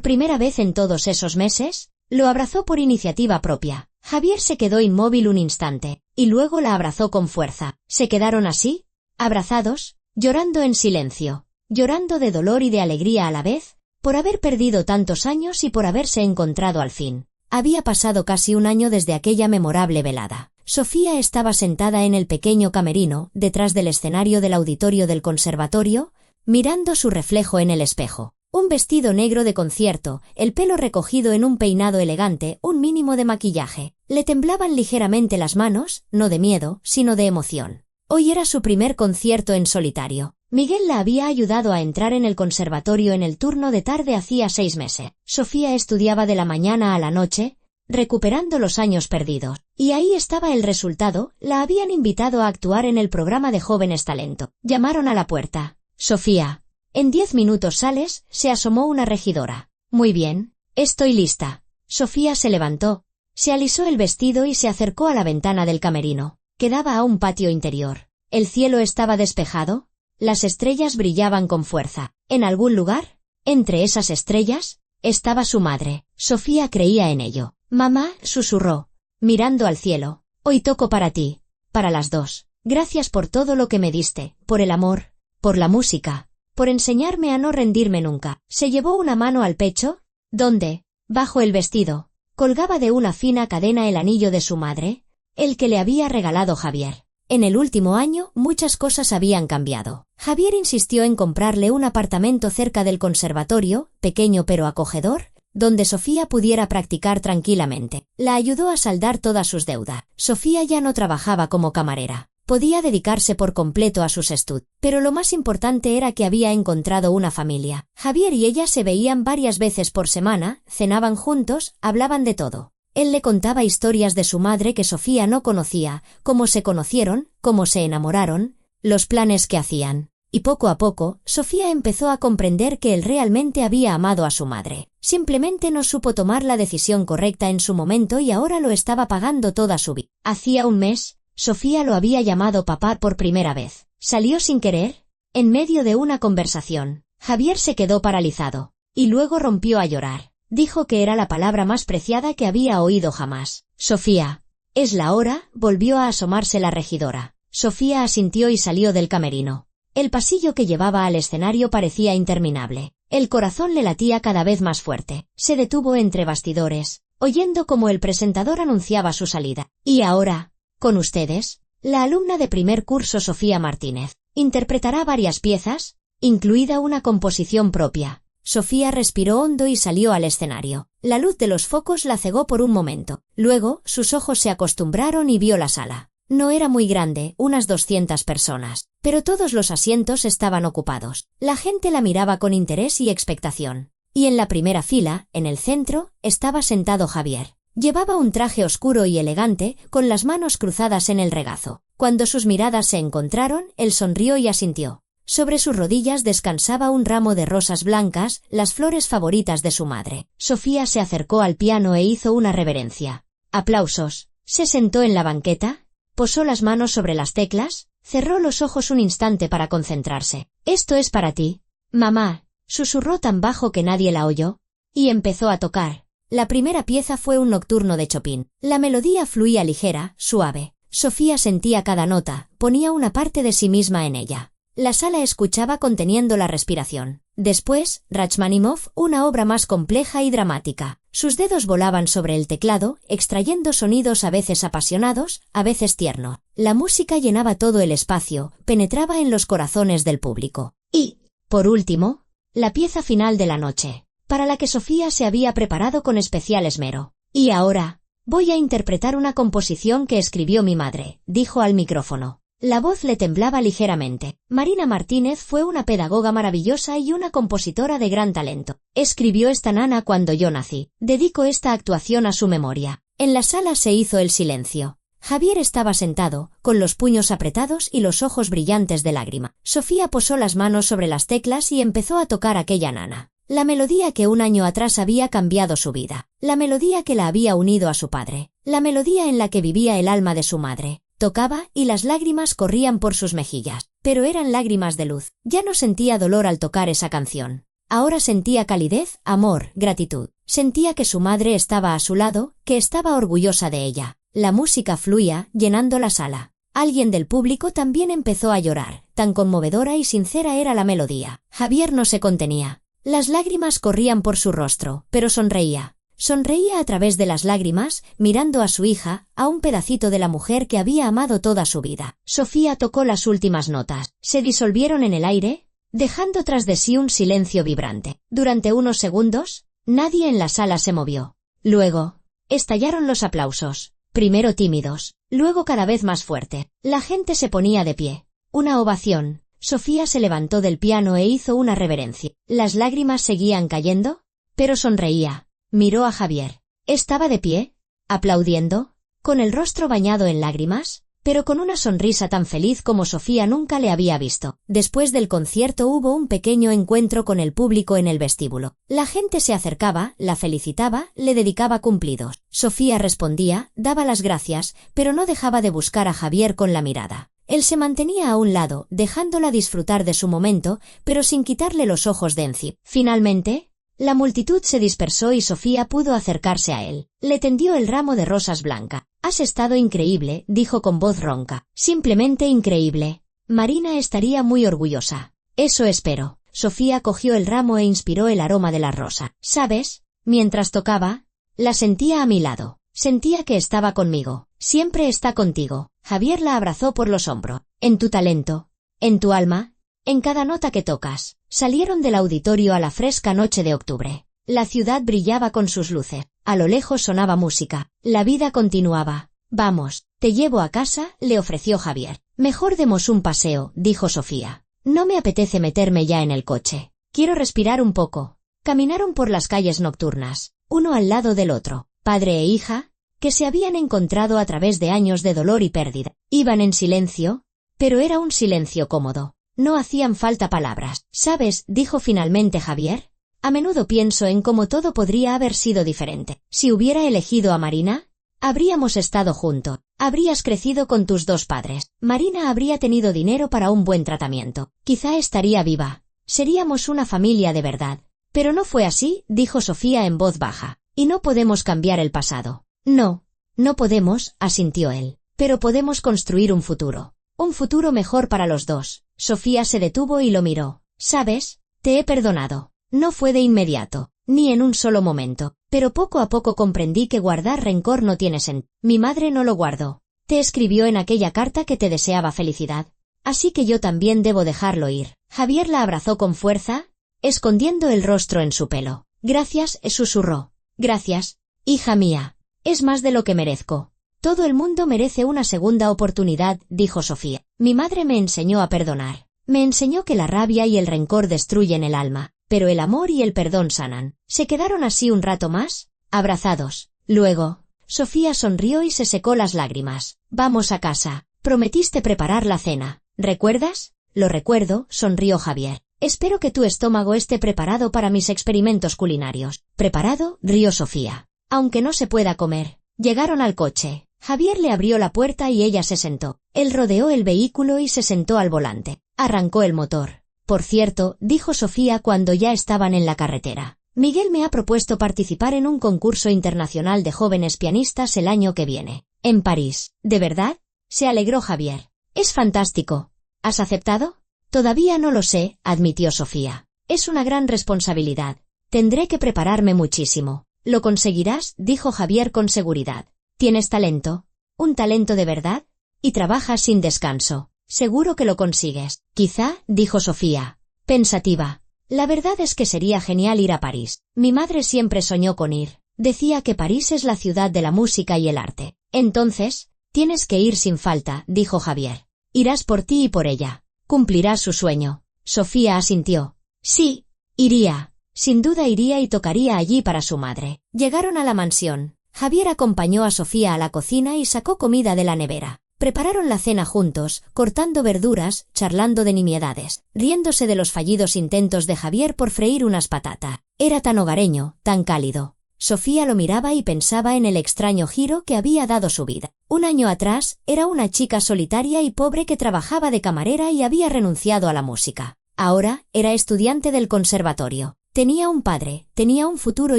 primera vez en todos esos meses, lo abrazó por iniciativa propia. Javier se quedó inmóvil un instante, y luego la abrazó con fuerza. Se quedaron así, abrazados, llorando en silencio, llorando de dolor y de alegría a la vez, por haber perdido tantos años y por haberse encontrado al fin. Había pasado casi un año desde aquella memorable velada. Sofía estaba sentada en el pequeño camerino, detrás del escenario del auditorio del conservatorio, mirando su reflejo en el espejo. Un vestido negro de concierto, el pelo recogido en un peinado elegante, un mínimo de maquillaje. Le temblaban ligeramente las manos, no de miedo, sino de emoción. Hoy era su primer concierto en solitario. Miguel la había ayudado a entrar en el conservatorio en el turno de tarde hacía 6 meses. Sofía estudiaba de la mañana a la noche, recuperando los años perdidos. Y ahí estaba el resultado, la habían invitado a actuar en el programa de Jóvenes Talento. Llamaron a la puerta. Sofía. En 10 minutos sales, se asomó una regidora. Muy bien, estoy lista. Sofía se levantó, se alisó el vestido y se acercó a la ventana del camerino, que daba a un patio interior. El cielo estaba despejado, las estrellas brillaban con fuerza. En algún lugar, entre esas estrellas, estaba su madre. Sofía creía en ello. Mamá, susurró, mirando al cielo. Hoy toco para ti, para las dos. Gracias por todo lo que me diste, por el amor, por la música, por enseñarme a no rendirme nunca. Se llevó una mano al pecho, donde, bajo el vestido, colgaba de una fina cadena el anillo de su madre, el que le había regalado Javier. En el último año, muchas cosas habían cambiado. Javier insistió en comprarle un apartamento cerca del conservatorio, pequeño pero acogedor, donde Sofía pudiera practicar tranquilamente. La ayudó a saldar todas sus deudas. Sofía ya no trabajaba como camarera. Podía dedicarse por completo a sus estudios. Pero lo más importante era que había encontrado una familia. Javier y ella se veían varias veces por semana, cenaban juntos, hablaban de todo. Él le contaba historias de su madre que Sofía no conocía, cómo se conocieron, cómo se enamoraron, los planes que hacían. Y poco a poco, Sofía empezó a comprender que él realmente había amado a su madre. Simplemente no supo tomar la decisión correcta en su momento y ahora lo estaba pagando toda su vida. Hacía un mes, Sofía lo había llamado papá por primera vez. Salió sin querer, en medio de una conversación. Javier se quedó paralizado, y luego rompió a llorar. Dijo que era la palabra más preciada que había oído jamás. Sofía. Es la hora, volvió a asomarse la regidora. Sofía asintió y salió del camerino. El pasillo que llevaba al escenario parecía interminable. El corazón le latía cada vez más fuerte. Se detuvo entre bastidores, oyendo cómo el presentador anunciaba su salida. Y ahora, con ustedes, la alumna de primer curso Sofía Martínez. Interpretará varias piezas, incluida una composición propia. Sofía respiró hondo y salió al escenario. La luz de los focos la cegó por un momento. Luego, sus ojos se acostumbraron y vio la sala. No era muy grande, unas 200 personas, pero todos los asientos estaban ocupados. La gente la miraba con interés y expectación. Y en la primera fila, en el centro, estaba sentado Javier. Llevaba un traje oscuro y elegante, con las manos cruzadas en el regazo. Cuando sus miradas se encontraron, él sonrió y asintió. Sobre sus rodillas descansaba un ramo de rosas blancas, las flores favoritas de su madre. Sofía se acercó al piano e hizo una reverencia. Aplausos. Se sentó en la banqueta, posó las manos sobre las teclas, cerró los ojos un instante para concentrarse. Esto es para ti, mamá, susurró tan bajo que nadie la oyó, y empezó a tocar. La primera pieza fue un nocturno de Chopin. La melodía fluía ligera, suave. Sofía sentía cada nota, ponía una parte de sí misma en ella. La sala escuchaba conteniendo la respiración. Después, Rachmaninoff, una obra más compleja y dramática. Sus dedos volaban sobre el teclado, extrayendo sonidos a veces apasionados, a veces tiernos. La música llenaba todo el espacio, penetraba en los corazones del público. Y, por último, la pieza final de la noche, para la que Sofía se había preparado con especial esmero. Y ahora, voy a interpretar una composición que escribió mi madre, dijo al micrófono. La voz le temblaba ligeramente. Marina Martínez fue una pedagoga maravillosa y una compositora de gran talento. Escribió esta nana cuando yo nací. Dedico esta actuación a su memoria. En la sala se hizo el silencio. Javier estaba sentado, con los puños apretados y los ojos brillantes de lágrima. Sofía posó las manos sobre las teclas y empezó a tocar aquella nana. La melodía que un año atrás había cambiado su vida. La melodía que la había unido a su padre. La melodía en la que vivía el alma de su madre. Tocaba y las lágrimas corrían por sus mejillas. Pero eran lágrimas de luz. Ya no sentía dolor al tocar esa canción. Ahora sentía calidez, amor, gratitud. Sentía que su madre estaba a su lado, que estaba orgullosa de ella. La música fluía, llenando la sala. Alguien del público también empezó a llorar. Tan conmovedora y sincera era la melodía. Javier no se contenía. Las lágrimas corrían por su rostro, pero sonreía. Sonreía a través de las lágrimas, mirando a su hija, a un pedacito de la mujer que había amado toda su vida. Sofía tocó las últimas notas. Se disolvieron en el aire, dejando tras de sí un silencio vibrante. Durante unos segundos, nadie en la sala se movió. Luego, estallaron los aplausos. Primero tímidos, luego cada vez más fuerte. La gente se ponía de pie. Una ovación. Sofía se levantó del piano e hizo una reverencia. Las lágrimas seguían cayendo, pero sonreía. Miró a Javier. Estaba de pie, aplaudiendo, con el rostro bañado en lágrimas, pero con una sonrisa tan feliz como Sofía nunca le había visto. Después del concierto hubo un pequeño encuentro con el público en el vestíbulo. La gente se acercaba, la felicitaba, le dedicaba cumplidos. Sofía respondía, daba las gracias, pero no dejaba de buscar a Javier con la mirada. Él se mantenía a un lado, dejándola disfrutar de su momento, pero sin quitarle los ojos de encima. Finalmente, la multitud se dispersó y Sofía pudo acercarse a él. Le tendió el ramo de rosas blanca. «Has estado increíble», dijo con voz ronca. «Simplemente increíble. Marina estaría muy orgullosa». «Eso espero». Sofía cogió el ramo e inspiró el aroma de la rosa. «¿Sabes? Mientras tocaba, la sentía a mi lado. Sentía que estaba conmigo. Siempre está contigo». Javier la abrazó por los hombros. «En tu talento, en tu alma, en cada nota que tocas». Salieron del auditorio a la fresca noche de octubre. La ciudad brillaba con sus luces. A lo lejos sonaba música. La vida continuaba. «Vamos, te llevo a casa», le ofreció Javier. «Mejor demos un paseo», dijo Sofía. «No me apetece meterme ya en el coche. Quiero respirar un poco». Caminaron por las calles nocturnas, uno al lado del otro, padre e hija, que se habían encontrado a través de años de dolor y pérdida. Iban en silencio, pero era un silencio cómodo. No hacían falta palabras. «¿Sabes?», dijo finalmente Javier. «A menudo pienso en cómo todo podría haber sido diferente. Si hubiera elegido a Marina, habríamos estado juntos. Habrías crecido con tus dos padres. Marina habría tenido dinero para un buen tratamiento. Quizá estaría viva. Seríamos una familia de verdad». «Pero no fue así», dijo Sofía en voz baja. «Y no podemos cambiar el pasado». «No, no podemos», asintió él. «Pero podemos construir un futuro. Un futuro mejor para los dos». Sofía se detuvo y lo miró. «¿Sabes? Te he perdonado. No fue de inmediato, ni en un solo momento, pero poco a poco comprendí que guardar rencor no tiene sentido. Mi madre no lo guardó. Te escribió en aquella carta que te deseaba felicidad. Así que yo también debo dejarlo ir». Javier la abrazó con fuerza, escondiendo el rostro en su pelo. «Gracias», susurró. «Gracias, hija mía. Es más de lo que merezco». «Todo el mundo merece una segunda oportunidad», dijo Sofía. «Mi madre me enseñó a perdonar. Me enseñó que la rabia y el rencor destruyen el alma, pero el amor y el perdón sanan». Se quedaron así un rato más, abrazados. Luego, Sofía sonrió y se secó las lágrimas. «Vamos a casa. Prometiste preparar la cena. ¿Recuerdas?» «Lo recuerdo», sonrió Javier. «Espero que tu estómago esté preparado para mis experimentos culinarios». «¿Preparado?», rió Sofía. «Aunque no se pueda comer». Llegaron al coche. Javier le abrió la puerta y ella se sentó. Él rodeó el vehículo y se sentó al volante. Arrancó el motor. «Por cierto», dijo Sofía cuando ya estaban en la carretera, «Miguel me ha propuesto participar en un concurso internacional de jóvenes pianistas el año que viene, en París». «¿De verdad?», se alegró Javier. «Es fantástico. ¿Has aceptado?» «Todavía no lo sé», admitió Sofía. «Es una gran responsabilidad. Tendré que prepararme muchísimo». «Lo conseguirás», dijo Javier con seguridad. «Tienes talento. ¿Un talento de verdad? Y trabajas sin descanso. Seguro que lo consigues». «Quizá», dijo Sofía, pensativa. «La verdad es que sería genial ir a París. Mi madre siempre soñó con ir. Decía que París es la ciudad de la música y el arte». «Entonces, tienes que ir sin falta», dijo Javier. Irás por ti y por ella. Cumplirás su sueño. Sofía asintió. Sí, iría. Sin duda iría y tocaría allí para su madre. Llegaron a la mansión. Javier acompañó a Sofía a la cocina y sacó comida de la nevera. Prepararon la cena juntos, cortando verduras, charlando de nimiedades, riéndose de los fallidos intentos de Javier por freír unas patatas. Era tan hogareño, tan cálido. Sofía lo miraba y pensaba en el extraño giro que había dado su vida. Un año atrás, era una chica solitaria y pobre que trabajaba de camarera y había renunciado a la música. Ahora, era estudiante del conservatorio. Tenía un padre, tenía un futuro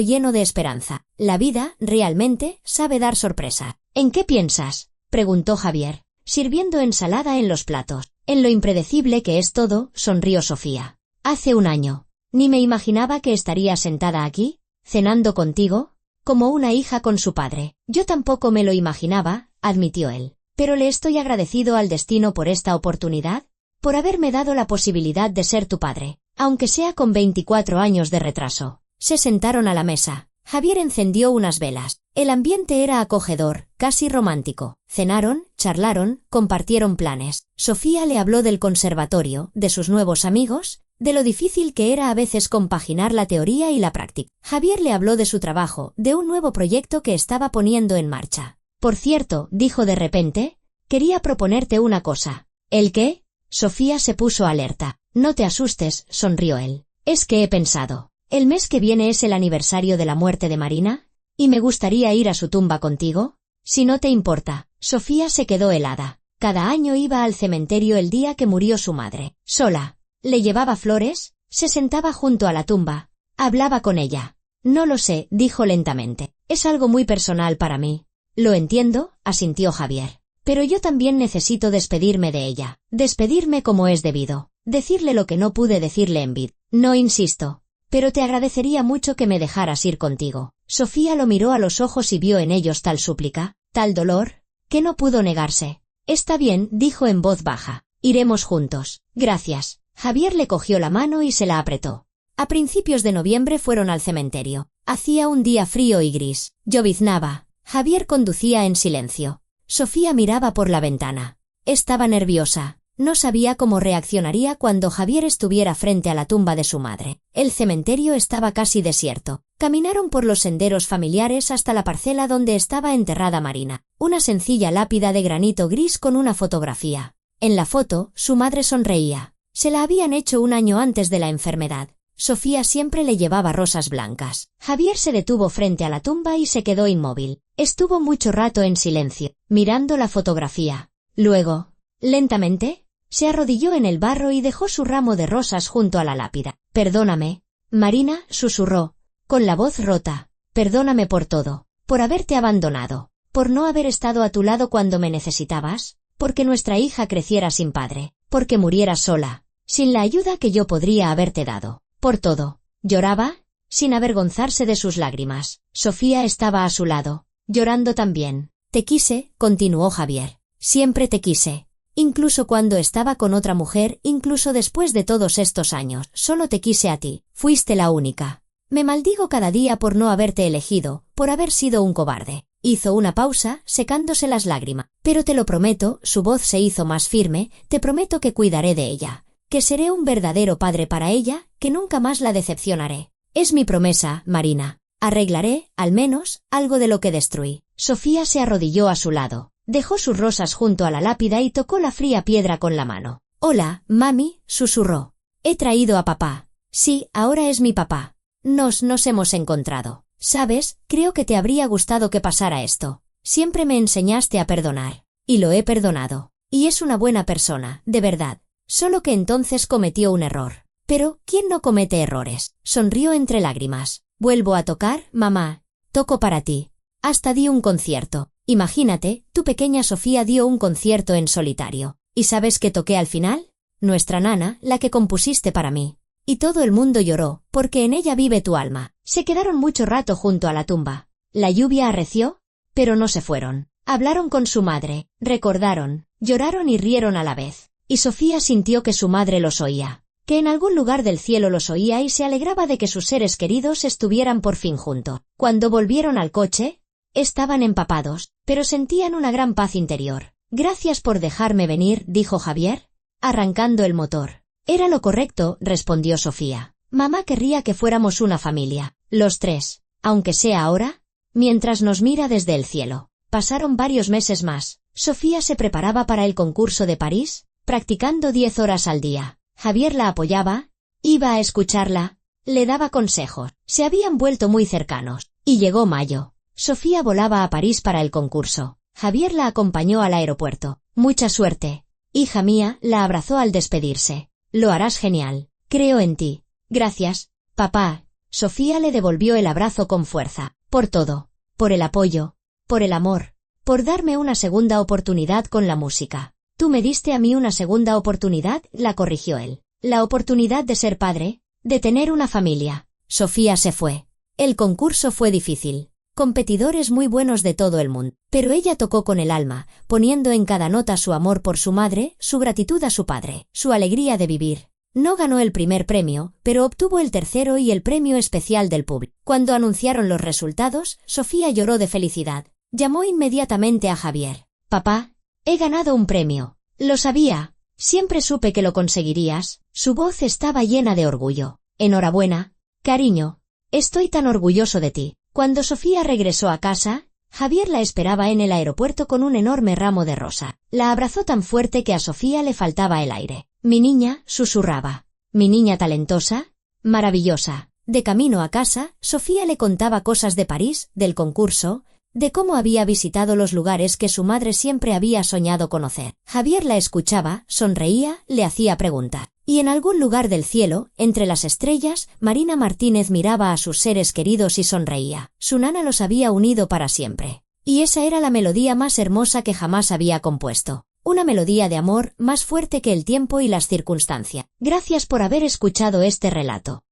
lleno de esperanza. La vida, realmente, sabe dar sorpresa. ¿En qué piensas?, preguntó Javier, sirviendo ensalada en los platos. En lo impredecible que es todo, sonrió Sofía. Hace un año. Ni me imaginaba que estaría sentada aquí, cenando contigo, como una hija con su padre. Yo tampoco me lo imaginaba, admitió él. Pero le estoy agradecido al destino por esta oportunidad, por haberme dado la posibilidad de ser tu padre, aunque sea con 24 años de retraso. Se sentaron a la mesa. Javier encendió unas velas. El ambiente era acogedor, casi romántico. Cenaron, charlaron, compartieron planes. Sofía le habló del conservatorio, de sus nuevos amigos, de lo difícil que era a veces compaginar la teoría y la práctica. Javier le habló de su trabajo, de un nuevo proyecto que estaba poniendo en marcha. Por cierto, dijo de repente, quería proponerte una cosa. ¿El qué? Sofía se puso alerta. No te asustes, sonrió él. Es que he pensado. El mes que viene es el aniversario de la muerte de Marina, y me gustaría ir a su tumba contigo. Si no te importa. Sofía se quedó helada. Cada año iba al cementerio el día que murió su madre. Sola. Le llevaba flores, se sentaba junto a la tumba, hablaba con ella. No lo sé, dijo lentamente. Es algo muy personal para mí. Lo entiendo, asintió Javier. Pero yo también necesito despedirme de ella. Despedirme como es debido. Decirle lo que no pude decirle en vida. No insisto. Pero te agradecería mucho que me dejaras ir contigo. Sofía lo miró a los ojos y vio en ellos tal súplica, tal dolor, que no pudo negarse. Está bien, dijo en voz baja. Iremos juntos. Gracias. Javier le cogió la mano y se la apretó. A principios de noviembre fueron al cementerio. Hacía un día frío y gris. Lloviznaba. Javier conducía en silencio. Sofía miraba por la ventana. Estaba nerviosa. No sabía cómo reaccionaría cuando Javier estuviera frente a la tumba de su madre. El cementerio estaba casi desierto. Caminaron por los senderos familiares hasta la parcela donde estaba enterrada Marina. Una sencilla lápida de granito gris con una fotografía. En la foto, su madre sonreía. Se la habían hecho un año antes de la enfermedad. Sofía siempre le llevaba rosas blancas. Javier se detuvo frente a la tumba y se quedó inmóvil. Estuvo mucho rato en silencio, mirando la fotografía. Luego, lentamente, se arrodilló en el barro y dejó su ramo de rosas junto a la lápida. Perdóname, Marina, susurró, con la voz rota. Perdóname por todo, por haberte abandonado, por no haber estado a tu lado cuando me necesitabas, porque nuestra hija creciera sin padre, porque muriera sola, sin la ayuda que yo podría haberte dado. Por todo. Lloraba, sin avergonzarse de sus lágrimas. Sofía estaba a su lado, llorando también. Te quise, continuó Javier. Siempre te quise. Incluso cuando estaba con otra mujer, incluso después de todos estos años, solo te quise a ti. Fuiste la única. Me maldigo cada día por no haberte elegido, por haber sido un cobarde. Hizo una pausa, secándose las lágrimas. Pero te lo prometo, su voz se hizo más firme, te prometo que cuidaré de ella. Que seré un verdadero padre para ella, que nunca más la decepcionaré. Es mi promesa, Marina. Arreglaré, al menos, algo de lo que destruí. Sofía se arrodilló a su lado. Dejó sus rosas junto a la lápida y tocó la fría piedra con la mano. Hola, mami, susurró. He traído a papá. Sí, ahora es mi papá. Nos hemos encontrado. ¿Sabes? Creo que te habría gustado que pasara esto. Siempre me enseñaste a perdonar. Y lo he perdonado. Y es una buena persona, de verdad. Solo que entonces cometió un error. Pero, ¿quién no comete errores? Sonrió entre lágrimas. Vuelvo a tocar, mamá. Toco para ti. Hasta di un concierto. Imagínate, tu pequeña Sofía dio un concierto en solitario. ¿Y sabes qué toqué al final? Nuestra nana, la que compusiste para mí. Y todo el mundo lloró, porque en ella vive tu alma. Se quedaron mucho rato junto a la tumba. La lluvia arreció, pero no se fueron. Hablaron con su madre, recordaron, lloraron y rieron a la vez. Y Sofía sintió que su madre los oía, que en algún lugar del cielo los oía y se alegraba de que sus seres queridos estuvieran por fin juntos. Cuando volvieron al coche, estaban empapados, pero sentían una gran paz interior. Gracias por dejarme venir, dijo Javier, arrancando el motor. Era lo correcto, respondió Sofía. Mamá querría que fuéramos una familia, los tres, aunque sea ahora, mientras nos mira desde el cielo. Pasaron varios meses más. Sofía se preparaba para el concurso de París, practicando 10 horas al día. Javier la apoyaba, iba a escucharla, le daba consejos. Se habían vuelto muy cercanos. Y llegó mayo. Sofía volaba a París para el concurso. Javier la acompañó al aeropuerto. Mucha suerte. Hija mía, la abrazó al despedirse. Lo harás genial. Creo en ti. Gracias, papá. Sofía le devolvió el abrazo con fuerza. Por todo. Por el apoyo. Por el amor. Por darme una segunda oportunidad con la música. Tú me diste a mí una segunda oportunidad, la corrigió él. La oportunidad de ser padre, de tener una familia. Sofía se fue. El concurso fue difícil. Competidores muy buenos de todo el mundo. Pero ella tocó con el alma, poniendo en cada nota su amor por su madre, su gratitud a su padre, su alegría de vivir. No ganó el primer premio, pero obtuvo el tercero y el premio especial del público. Cuando anunciaron los resultados, Sofía lloró de felicidad. Llamó inmediatamente a Javier. Papá, he ganado un premio. Lo sabía. Siempre supe que lo conseguirías. Su voz estaba llena de orgullo. Enhorabuena, cariño. Estoy tan orgulloso de ti. Cuando Sofía regresó a casa, Javier la esperaba en el aeropuerto con un enorme ramo de rosa. La abrazó tan fuerte que a Sofía le faltaba el aire. Mi niña, susurraba. Mi niña talentosa, maravillosa. De camino a casa, Sofía le contaba cosas de París, del concurso, de cómo había visitado los lugares que su madre siempre había soñado conocer. Javier la escuchaba, sonreía, le hacía preguntas. Y en algún lugar del cielo, entre las estrellas, Marina Martínez miraba a sus seres queridos y sonreía. Su nana los había unido para siempre. Y esa era la melodía más hermosa que jamás había compuesto. Una melodía de amor más fuerte que el tiempo y las circunstancias. Gracias por haber escuchado este relato.